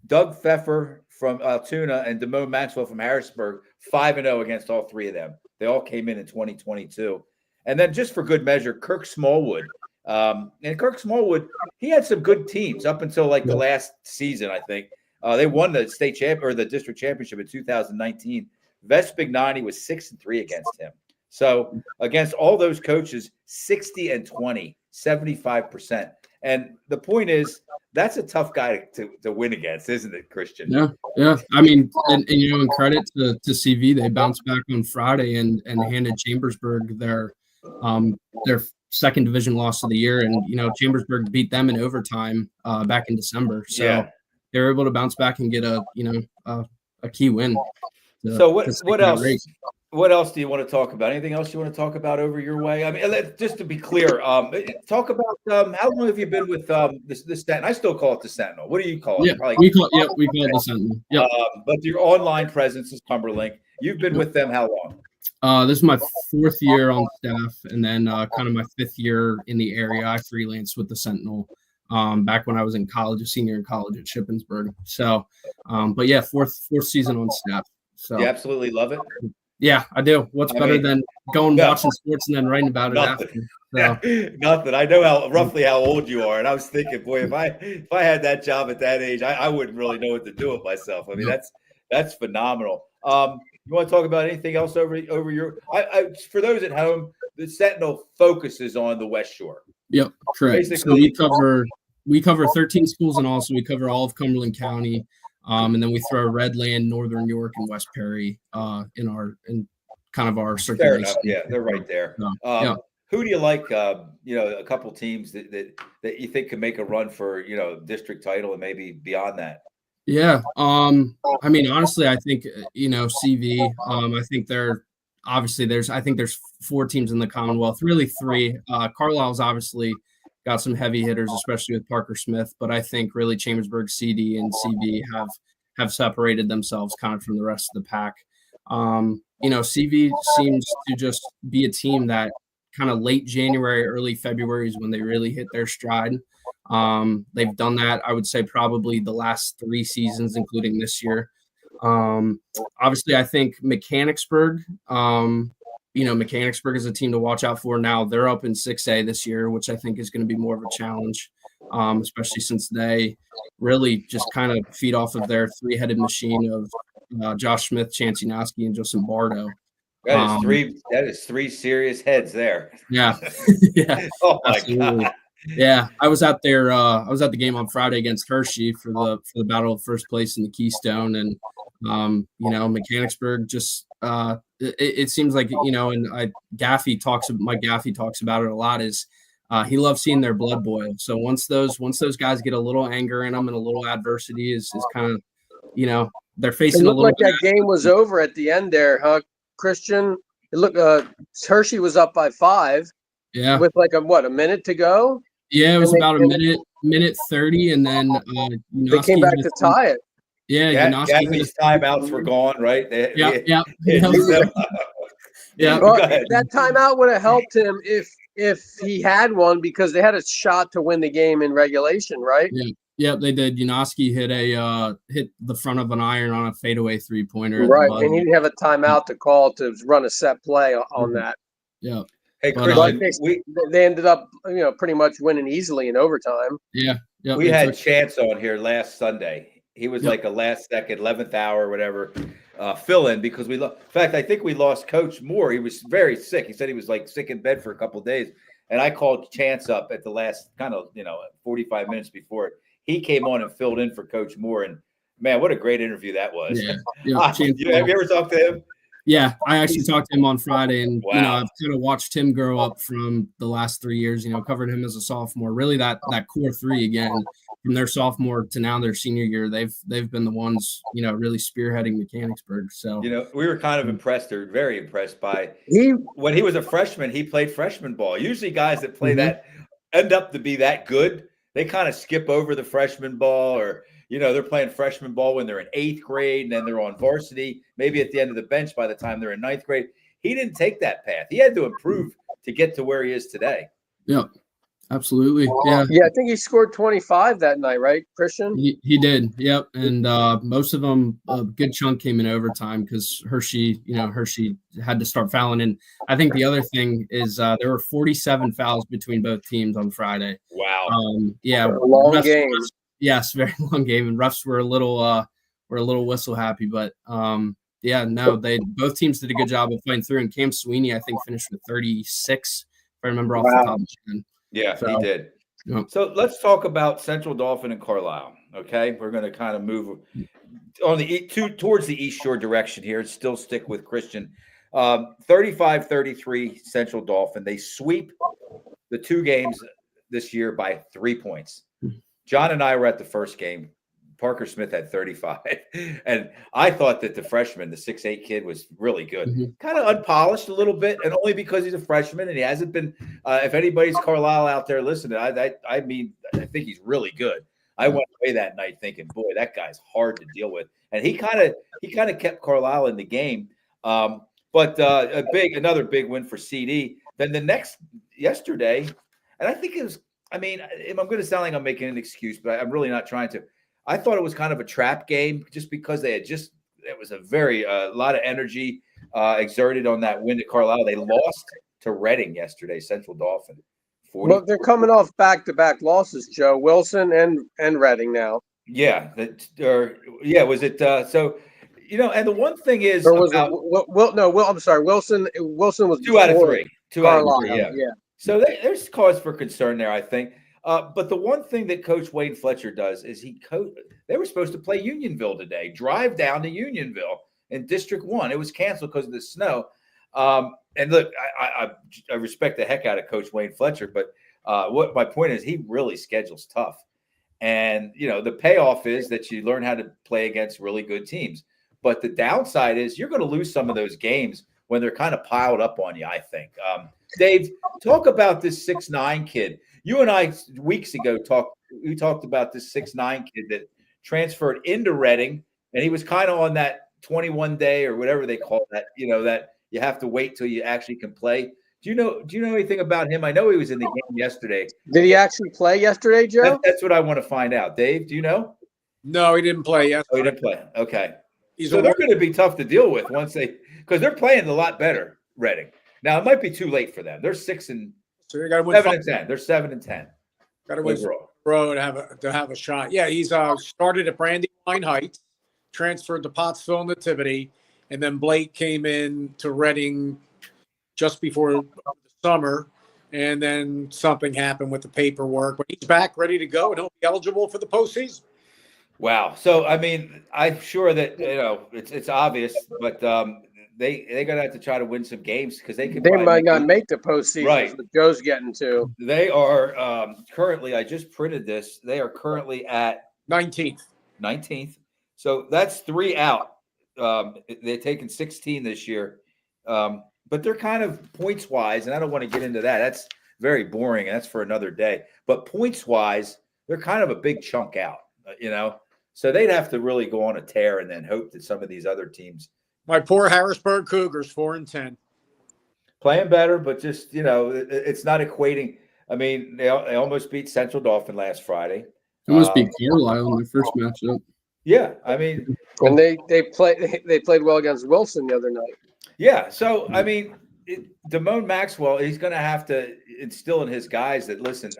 Doug Pfeffer from Altoona, and Damone Maxwell from Harrisburg, 5-0 against all 3 of them. They all came in 2022. And then just for good measure, Kirk Smallwood. And Kirk Smallwood, he had some good teams up until the last season, I think. They won the state champ or the district championship in 2019. Vespignani was 6-3 against him. So against all those coaches, 60-20, 75%. And the point is, that's a tough guy to win against, isn't it, Christian?
Yeah. I mean, and in credit to CV, they bounced back on Friday and handed Chambersburg their second division loss of the year, and Chambersburg beat them in overtime back in December. So they were able to bounce back and get a key win.
So what else? What else do you want to talk about? Anything else you want to talk about over your way? I mean, just to be clear, talk about how long have you been with the Sentinel? I still call it the Sentinel. What do you call it?
Yeah, we call it the Sentinel. Yeah.
But your online presence is Cumberlink. You've been with them how long?
This is my 4th year on staff, and then kind of my 5th year in the area. I freelanced with the Sentinel back when I was in college, a senior in college at Shippensburg. So, but yeah, fourth season on staff. So
you absolutely love it.
Yeah, I do. What's better than going watching sports and then writing about it after? So.
Nothing. I know roughly how old you are, and I was thinking, boy, if I had that job at that age, I wouldn't really know what to do with myself. I mean, that's phenomenal. You want to talk about anything else over your? For those at home, the Sentinel focuses on the West Shore.
Yep, correct. Basically, so we cover 13 schools in all, so we cover all of Cumberland County. And then we throw Redland, Northern York, and West Perry in kind of our circulation.
Yeah, they're right there. Who do you like? A couple teams that you think could make a run for district title and maybe beyond that.
Yeah. I mean, honestly, I think CV. I think there's 4 teams in the Commonwealth, really 3. Carlisle's obviously got some heavy hitters, especially with Parker Smith, but I think really Chambersburg, CD, and CV have separated themselves kind of from the rest of the pack. CV seems to just be a team that kind of late January, early February is when they really hit their stride. They've done that, I would say, probably the last 3 seasons, including this year. Obviously, I think Mechanicsburg, Mechanicsburg is a team to watch out for now. They're up in 6A this year, which I think is going to be more of a challenge, especially since they really just kind of feed off of their 3-headed machine of Josh Smith, Chancey Noski, and Justin Bardo.
That is 3 serious heads there.
Yeah. Yeah.
Oh my God.
Yeah, I was out there. I was at the game on Friday against Hershey for the battle of first place in the Keystone, and Mechanicsburg just it seems like and Mike Gaffey talks about it a lot. Is he loves seeing their blood boil. So once those guys get a little anger in them and a little adversity is kind of they're facing
it
a
looked
little.
Like that game was over at the end there, huh, Christian? It looked Hershey was up by 5.
Yeah,
with like a minute to go.
Yeah, it was about a minute 30, and then
they came back to tie it.
Yeah,
Gaffey's timeouts were gone, right?
Yeah.
Well, that timeout would have helped him if he had one, because they had a shot to win the game in regulation, right?
Yeah, they did. Janoski hit the front of an iron on a fadeaway 3-pointer.
Right, and he didn't have a timeout to call to run a set play on that.
Yeah.
Hey, Christian,
they ended up, pretty much winning easily in overtime.
Yeah.
We had Chance on here last Sunday. He was like a last second, 11th hour, whatever, fill in because in fact, I think we lost Coach Moore. He was very sick. He said he was like sick in bed for a couple of days. And I called Chance up at the last 45 minutes before it. He came on and filled in for Coach Moore. And man, what a great interview that was.
Yeah.
Have you ever talked to him?
Yeah, I actually talked to him on Friday, and I've kind of watched him grow up from the last 3 years. Covered him as a sophomore. Really, that core 3 again, from their sophomore to now their senior year, they've been the ones really spearheading Mechanicsburg. So
we were kind of impressed, or very impressed by when he was a freshman. He played freshman ball. Usually, guys that play that end up to be that good. They kind of skip over the freshman ball, or they're playing freshman ball when they're in 8th grade, and then they're on varsity, maybe at the end of the bench by the time they're in 9th grade. He didn't take that path. He had to improve to get to where he is today.
Yeah, absolutely. Yeah.
Yeah, I think he scored 25 that night, right, Christian?
He did. Yep. And most of them, a good chunk came in overtime because Hershey had to start fouling. And I think the other thing is there were 47 fouls between both teams on Friday.
Wow.
A long game.
Yes, very long game, and refs were a little whistle happy, but both teams did a good job of fighting through. And Cam Sweeney, I think, finished with 36, if I remember off the top of my head.
Yeah, so, he did.
Yep.
So let's talk about Central Dauphin and Carlisle. Okay, we're going to kind of move on towards the East Shore direction here. Still stick with Christian. 35-33 Central Dauphin. They sweep the two games this year by 3 points. John and I were at the first game. Parker Smith had 35. And I thought that the freshman, the 6'8" kid, was really good.
Mm-hmm.
Kind of unpolished a little bit, and only because he's a freshman and he hasn't been if anybody's Carlisle out there listening, I mean, I think he's really good. I went away that night thinking, boy, that guy's hard to deal with. And he kind of kept Carlisle in the game. But another big win for CD. Then yesterday, and I think it was, I mean, I'm going to sound like I'm making an excuse, but I'm really not trying to. I thought it was kind of a trap game just because it was a lot of energy exerted on that win to Carlisle. They lost to Reading yesterday, Central Dauphin.
Well, they're coming off back-to-back losses, Joe. Wilson and Reading now.
Yeah. Was it so? And the one thing is,
I'm sorry. Wilson was
2 out of 3. 2 out of 3. Yeah. So there's cause for concern there, I think. But the one thing that Coach Wayne Fletcher does is they were supposed to play Unionville today, drive down to Unionville in District 1. It was canceled because of the snow. And look, I respect the heck out of Coach Wayne Fletcher, but what my point is, he really schedules tough. And, the payoff is that you learn how to play against really good teams. But the downside is you're going to lose some of those games when they're kind of piled up on you, I think. Dave, talk about this 6'9" kid. You and I weeks ago talked about this 6'9" kid that transferred into Reading, and he was kind of on that 21 day or whatever they call that, that you have to wait till you actually can play. Do you know anything about him? I know he was in the game yesterday.
Did he actually play yesterday, Joe?
That's what I want to find out. Dave, do you know?
No, he didn't play yesterday.
Oh, he didn't play. Okay. So they're going to be tough to deal with because they're playing a lot better, Reading. Now, it might be too late for them. They're 6 and
so they got to win
7 and 10. They're 7 and 10.
Got to win row to have a shot. Yeah, he's started at Brandywine Heights, transferred to Pottsville Nativity, and then Blake came in to Reading just before the summer, and then something happened with the paperwork. But he's back, ready to go, and he'll be eligible for the postseason.
Wow. So, I mean, I'm sure that, it's obvious, but they're going to have to try to win some games because they
might not make the postseason.
Right.
What Joe's getting to.
They are currently, I just printed this, they are currently at
19th.
So that's 3 out. They're taking 16 this year. But they're kind of points wise, and I don't want to get into that. That's very boring, and that's for another day. But points wise, they're kind of a big chunk out, So they'd have to really go on a tear and then hope that some of these other teams.
My poor Harrisburg Cougars, 4-10.
Playing better, but just, it's not equating. I mean, they almost beat Central Dauphin last Friday.
It must be Carlisle in their first matchup.
Yeah, I mean.
And they played well against Wilson the other night.
Yeah, so, I mean, Damone Maxwell, he's going to have to instill in his guys that, listen,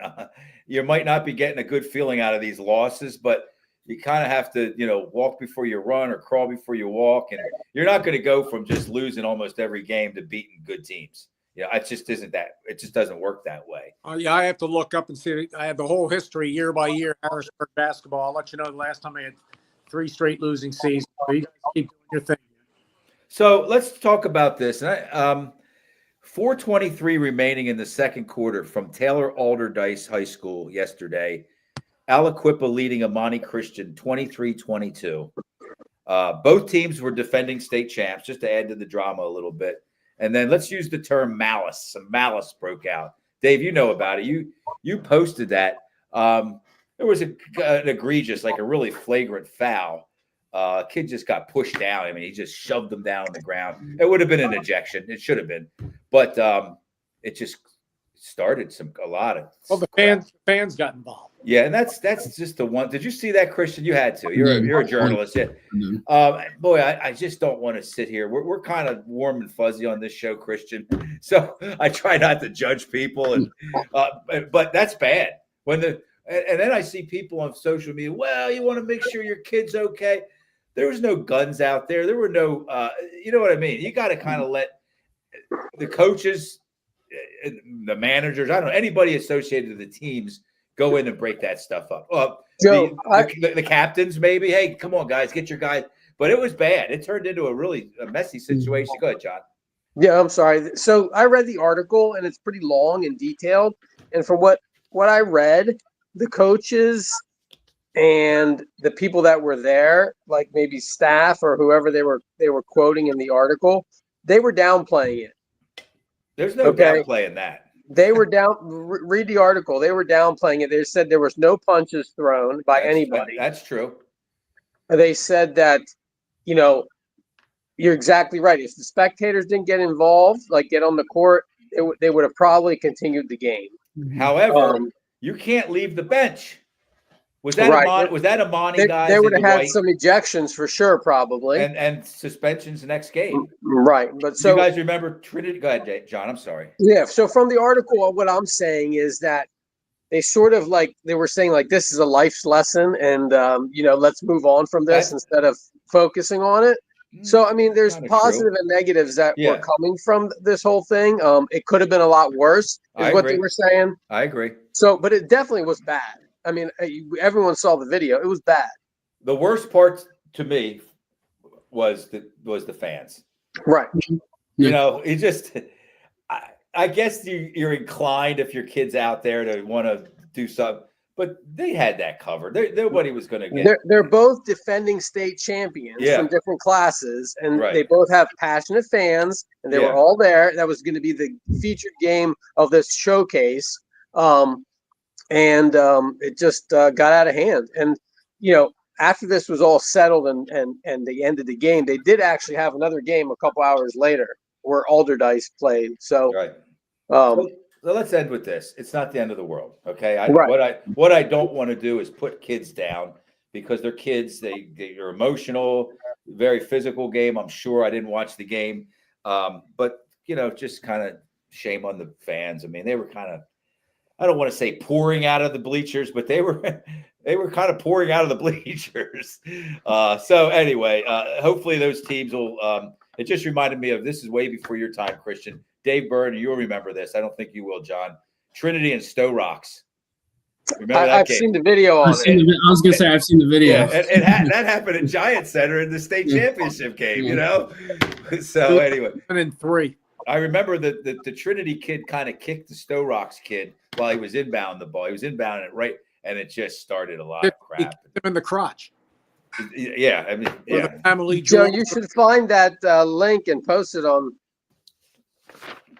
you might not be getting a good feeling out of these losses, but you kind of have to, walk before you run or crawl before you walk. And you're not going to go from just losing almost every game to beating good teams. It just isn't that. It just doesn't work that way.
Yeah, I have to look up and see. I have the whole history year by year, Harrisburg basketball. I'll let you know the last time I had 3 straight losing seasons. So you guys keep doing your thing.
So let's talk about this. 4:23 remaining in the second quarter from Taylor Alderdice High School yesterday. Aliquippa leading Amani Christian 23-22. Both teams were defending state champs, just to add to the drama a little bit. And then let's use the term malice. Some malice broke out. Dave, you know about it. You posted that. There was an egregious, like a really flagrant foul. Kid just got pushed down. I mean, he just shoved him down on the ground. It would have been an ejection. It should have been. But it just started a lot of.
Well, the fans got involved.
Yeah, and that's just the one. Did you see that, Christian? You had to. You're a journalist. Yeah. Boy, I just don't want to sit here. We're kind of warm and fuzzy on this show, Christian. So I try not to judge people, and but that's bad. And then I see people on social media. Well, you want to make sure your kid's okay. There was no guns out there. There were no. You know what I mean? You got to kind of let the coaches, the managers. I don't know, anybody associated with the teams go in and break that stuff up.
Joe,
The captains, maybe. Hey, come on, guys, get your guys. But it was bad. It turned into a messy situation. Go ahead, John.
Yeah, I'm sorry. So I read the article, and it's pretty long and detailed. And from what I read, the coaches and the people that were there, like maybe staff or whoever they were quoting in the article, they were downplaying it.
There's no downplaying that.
They were read the article. They were downplaying it. They said there was no punches thrown by anybody.
That's true.
They said that, you're exactly right. If the spectators didn't get involved, like get on the court, they would have probably continued the game.
However, you can't leave the bench. Was that a Monty guy?
They would have had some ejections for sure, probably,
and suspensions the next game.
Right, but
you guys remember Trinity? Go ahead, John. I'm sorry.
Yeah. So from the article, what I'm saying is that they sort of they were saying this is a life's lesson, and let's move on from this instead of focusing on it. So I mean, there's positive and negatives that were coming from this whole thing. It could have been a lot worse, is what they were saying.
I agree.
So, but it definitely was bad. I mean, everyone saw the video. It was bad.
The worst part to me was the fans.
Right.
It just. I guess you're inclined if your kid's out there to want to do something, but they had that covered. Nobody was going to get.
They're both defending state champions from different classes, and they both have passionate fans, and they were all there. That was going to be the featured game of this showcase. It just got out of hand. And, after this was all settled and they ended the game, they did actually have another game a couple hours later where Alderdice played. So,
so let's end with this. It's not the end of the world. Okay. What I don't want to do is put kids down because they're kids. They're emotional, very physical game. I'm sure I didn't watch the game. But just kind of shame on the fans. I mean, they were kind of, I don't want to say pouring out of the bleachers, but they were kind of pouring out of the bleachers. So anyway, hopefully those teams will. It just reminded me of this is way before your time, Christian. Dave Byrne, you'll remember this. I don't think you will, John. Trinity and Stowe Rocks.
Remember that game? Seen the video on it.
I was going to say I've seen the video.
Yeah, that happened at Giant Center in the state championship game. So anyway,
1-3.
I remember that the Trinity kid kind of kicked the Stowe Rocks kid while he was inbound the ball. He was inbounding it right, and it just started a lot of crap.
He kicked him in the crotch.
Yeah, I mean,
the family
Joe, you should find that link and post it on.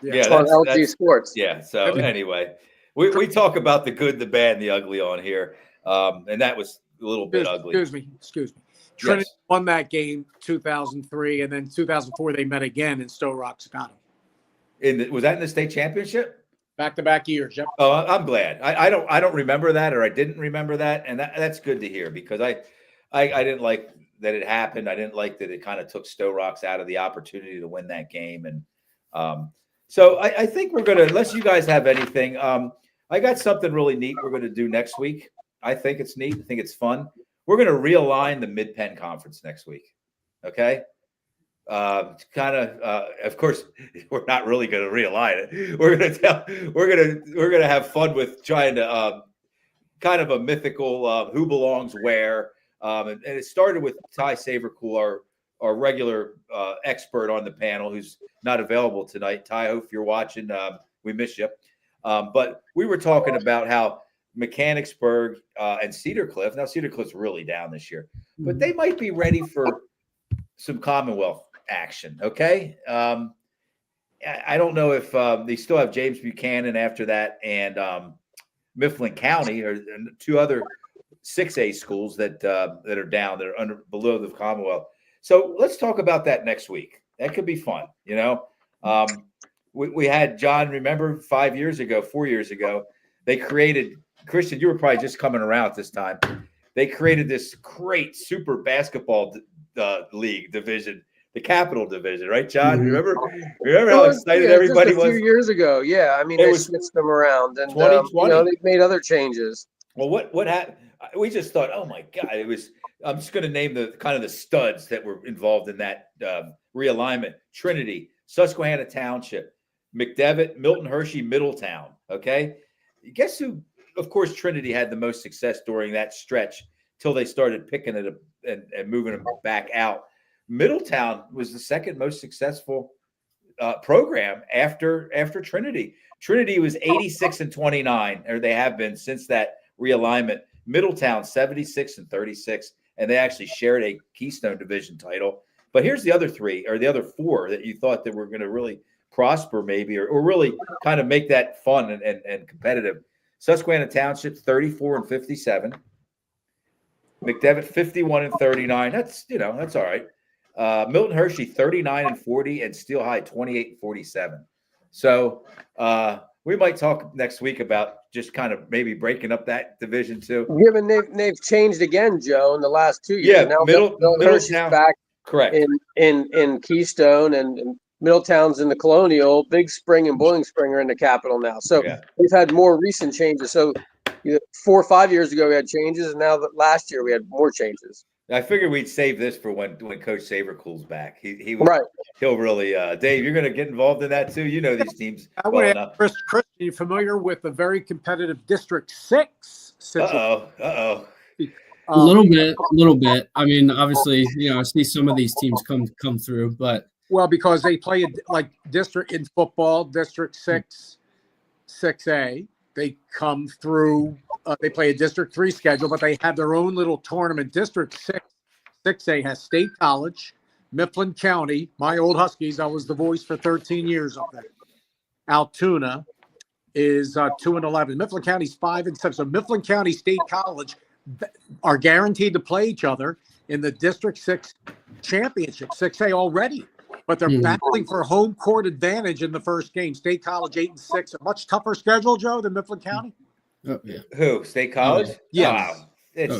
On LG Sports.
Yeah. So anyway, we talk about the good, the bad, and the ugly on here, and that was a little bit ugly.
Excuse me. Trinity won that game 2003, and then 2004 they met again, and Stowe Rocks got him.
Was that in the state championship?
Back-to-back years. Yep.
Oh, I'm glad. I don't remember that, or I didn't remember that, and that's good to hear because I didn't like that it happened. I didn't like that it kind of took Stowe Rocks out of the opportunity to win that game, and so I think we're gonna. Unless you guys have anything, I got something really neat we're gonna do next week. I think it's neat. I think it's fun. We're gonna realign the Mid-Penn Conference next week. Okay. Of course, we're not really going to realign it. We're gonna have fun with trying to kind of a mythical who belongs where. And it started with Ty Sabercool, our regular expert on the panel, who's not available tonight. Ty, if you're watching, we miss you. But we were talking about how Mechanicsburg and Cedar Cliff. Now Cedar Cliff's really down this year, but they might be ready for some Commonwealth action. Okay. I don't know if they still have James Buchanan after that and Mifflin County or two other 6A schools that are down, that are below the Commonwealth. So let's talk about that next week. That could be fun. We had John, remember 4 years ago, they created, Christian, you were probably just coming around at this time. They created this great super basketball league division, the Capital Division, right, John?
Mm-hmm.
Remember how excited everybody was?
A few years ago, yeah. I mean, they switched them around, and
2020.
they've made other changes.
Well, what happened? We just thought, oh my God, it was. I'm just going to name the kind of the studs that were involved in that realignment: Trinity, Susquehanna Township, McDevitt, Milton Hershey, Middletown. Okay, guess who of course, Trinity had the most success during that stretch till they started picking it up and moving them back out. Middletown was the second most successful program after Trinity. Trinity was 86-29, or they have been since that realignment. Middletown 76-36, and they actually shared a Keystone Division title. But here's the other three, or the other four that you thought that were going to really prosper, maybe, or really kind of make that fun and competitive. Susquehanna Township 34-57, McDevitt 51-39. That's all right. Milton Hershey 39-40, and Steel High 28-47. So we might talk next week about just kind of maybe breaking up that division too.
Given they've changed again, Joe, in the last 2 years.
Yeah,
Now Milton Hershey's back
correct
in Keystone, and Middletown's in the Colonial. Big Spring and Boiling Spring are in the Capital now. So we've had more recent changes. So 4 or 5 years ago we had changes, and now last year we had more changes.
I figured we'd save this for when Coach Saber cools back. He'll really Dave, you're going to get involved in that too. You know these teams well enough.
Chris, are you familiar with the very competitive District 6 situation?
Uh-oh.
A little bit. I mean, obviously, I see some of these teams come through, but
because they play like district in football, District 6, 6A. They come through. They play a District 3 schedule, but they have their own little tournament. District 6A has State College, Mifflin County, my old Huskies. I was the voice for 13 years of that. Altoona is 2-11. Mifflin County's 5-7. So Mifflin County State College are guaranteed to play each other in the District 6 championship, 6A already. But they're battling for home court advantage in the first game. State College 8-6, a much tougher schedule, Joe, than Mifflin County.
Oh, yeah.
Who? State College?
Yeah.
Wow.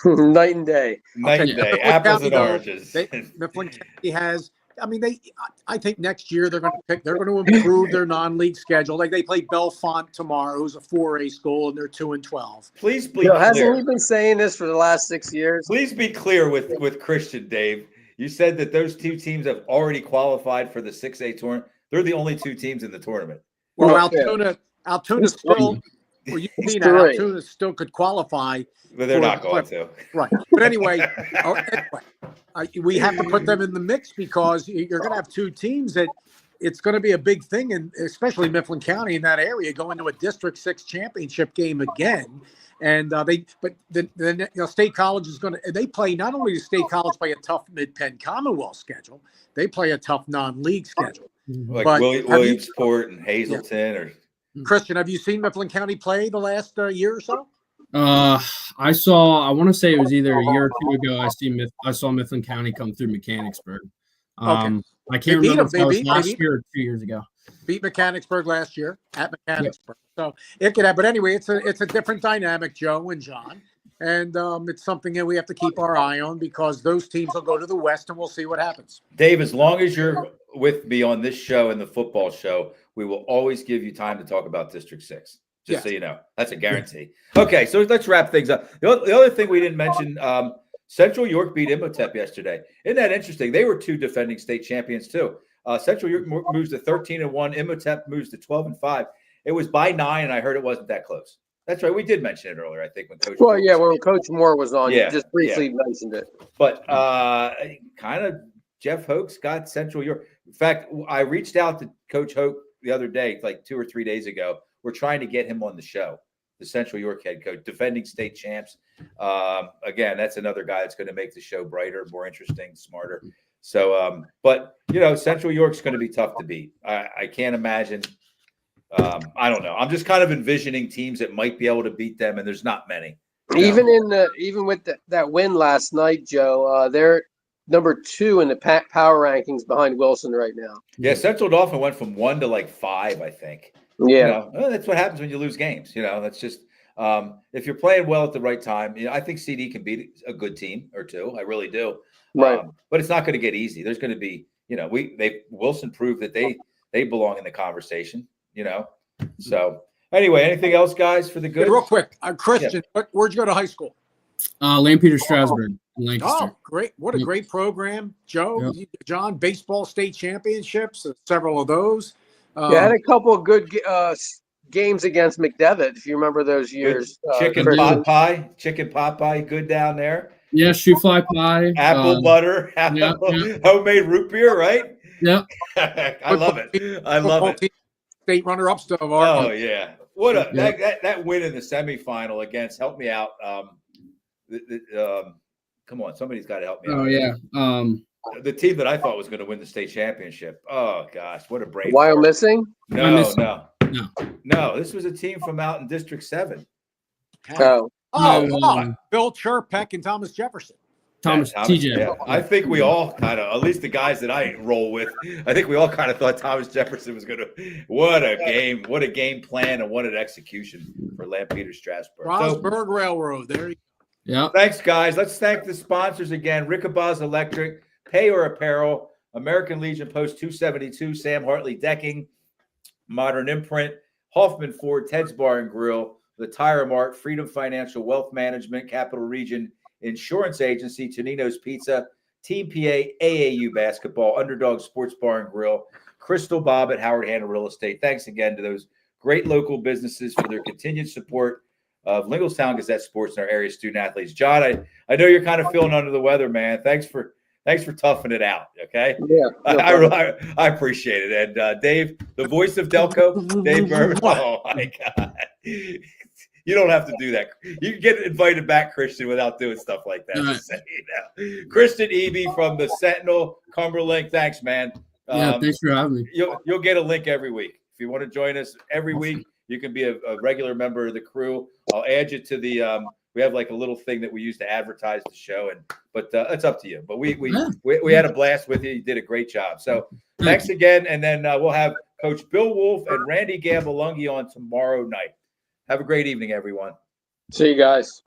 Night and day.
Night and day. Apples and oranges.
Mifflin County has. I mean, I think next year they're going to improve their non-league schedule. Like they play Bellefonte tomorrow, who's a 4A school, and they're 2-12.
Please be clear.
Hasn't he been saying this for the last 6 years?
Please be clear with Christian, Dave. You said that those two teams have already qualified for the 6A tournament. They're the only two teams in the tournament.
Well, Altoona still. Well, Altoona still could qualify,
but they're not going to.
Right. But anyway, we have to put them in the mix because you're going to have two teams that it's going to be a big thing, and especially Mifflin County in that area going to a District 6 championship game again. And State College is going to. They play not only does State College play a tough Mid-Penn Commonwealth schedule, they play a tough non-league schedule.
Like Williamsport and Hazleton or.
Christian, have you seen Mifflin County play the last year or so?
I want to say it was either a year or two ago. I saw Mifflin County come through Mechanicsburg.
Okay.
I can't remember if that was last year or 2 years ago.
Beat Mechanicsburg last year at Mechanicsburg. Yep. So it could have, but anyway, it's a different dynamic, Joe and John. And it's something that we have to keep our eye on because those teams will go to the West and we'll see what happens.
Dave, as long as you're with me on this show and the football show, we will always give you time to talk about District 6. So you know, that's a guarantee. Okay, so let's wrap things up. The other thing we didn't mention, Central York beat Imhotep yesterday. Isn't that interesting? They were two defending state champions too. Central York moves to 13-1. Imhotep moves to 12-5. It was by 9, and I heard it wasn't that close. That's right. We did mention it earlier, I think, when Coach.
Well, when Coach Moore was on, you just briefly mentioned it.
But kind of Jeff Hoke's got Central York. In fact, I reached out to Coach Hoke the other day, like 2 or 3 days ago. We're trying to get him on the show, the Central York head coach, defending state champs. Again, that's another guy that's going to make the show brighter, more interesting, smarter. So, but, Central York's going to be tough to beat. I can't imagine. I don't know. I'm just kind of envisioning teams that might be able to beat them, and there's not many.
Even with that win last night, Joe, they're number 2 in the power rankings behind Wilson right now.
Yeah, Central Dauphin went from 1 to 5, I think.
Yeah,
that's what happens when you lose games. That's just if you're playing well at the right time. I think CD can beat a good team or two. I really do.
Right,
but it's not going to get easy. There's going to be, Wilson proved that they belong in the conversation. So anyway, anything else, guys, for the good?
Real quick, Christian, where'd you go to high school?
Lampeter Strasburg in Lancaster.
Oh, great! What a great program, Joe. Yep. John, baseball state championships, several of those.
I had a couple of good games against McDevitt, if you remember those years.
Chicken
Christian.
pot pie, good down there.
Yeah, shoe fly pie,
Apple butter,
yeah.
homemade root beer, right?
Yeah.
I love it. I love it.
Team, state runner-ups to
Oh yeah, what a that win in the semifinal against. Help me out. Come on, somebody's got to help me out.
Oh yeah.
The team that I thought was going to win the state championship. Oh gosh, what a brave.
Wyomissing?
No. This was a team from out in District 7.
Bill Chirpeck and Thomas Jefferson.
Thomas TJ.
Yeah. I think we all kind of, at least the guys that I roll with, I think we all kind of thought Thomas Jefferson was going to. What a game plan, and what an execution for Lampeter Strasburg.
Strasburg Railroad. There you go.
Yeah.
Thanks, guys. Let's thank the sponsors again: Rickabaugh Electric, Payor Apparel, American Legion Post 272, Sam Hartley Decking, Modern Imprint, Hoffman Ford, Ted's Bar and Grill, The Tire Mart, Freedom Financial Wealth Management, Capital Region Insurance Agency, Tonino's Pizza, Team PA, AAU Basketball, Underdog Sports Bar and Grill, Crystal Bob at Howard Hanna Real Estate. Thanks again to those great local businesses for their continued support of Linglestown Gazette Sports and our area student athletes. John, I know you're kind of feeling under the weather, man. Thanks for toughing it out. Okay.
Yeah.
I appreciate it. And Dave, the voice of Delco, Dave Berman. Oh my God. You don't have to do that. You can get invited back, Christian, without doing stuff like that.
Right.
Just saying, Christian Eby from the Sentinel, Cumberlink. Thanks, man.
Thanks for having me.
You'll get a link every week. If you want to join us every week, you can be a regular member of the crew. I'll add you to the we have like a little thing that we use to advertise the show, but it's up to you. But we had a blast with you. You did a great job. So thanks again. And then we'll have Coach Bill Wolf and Randy Gambelungi on tomorrow night. Have a great evening, everyone.
See you guys.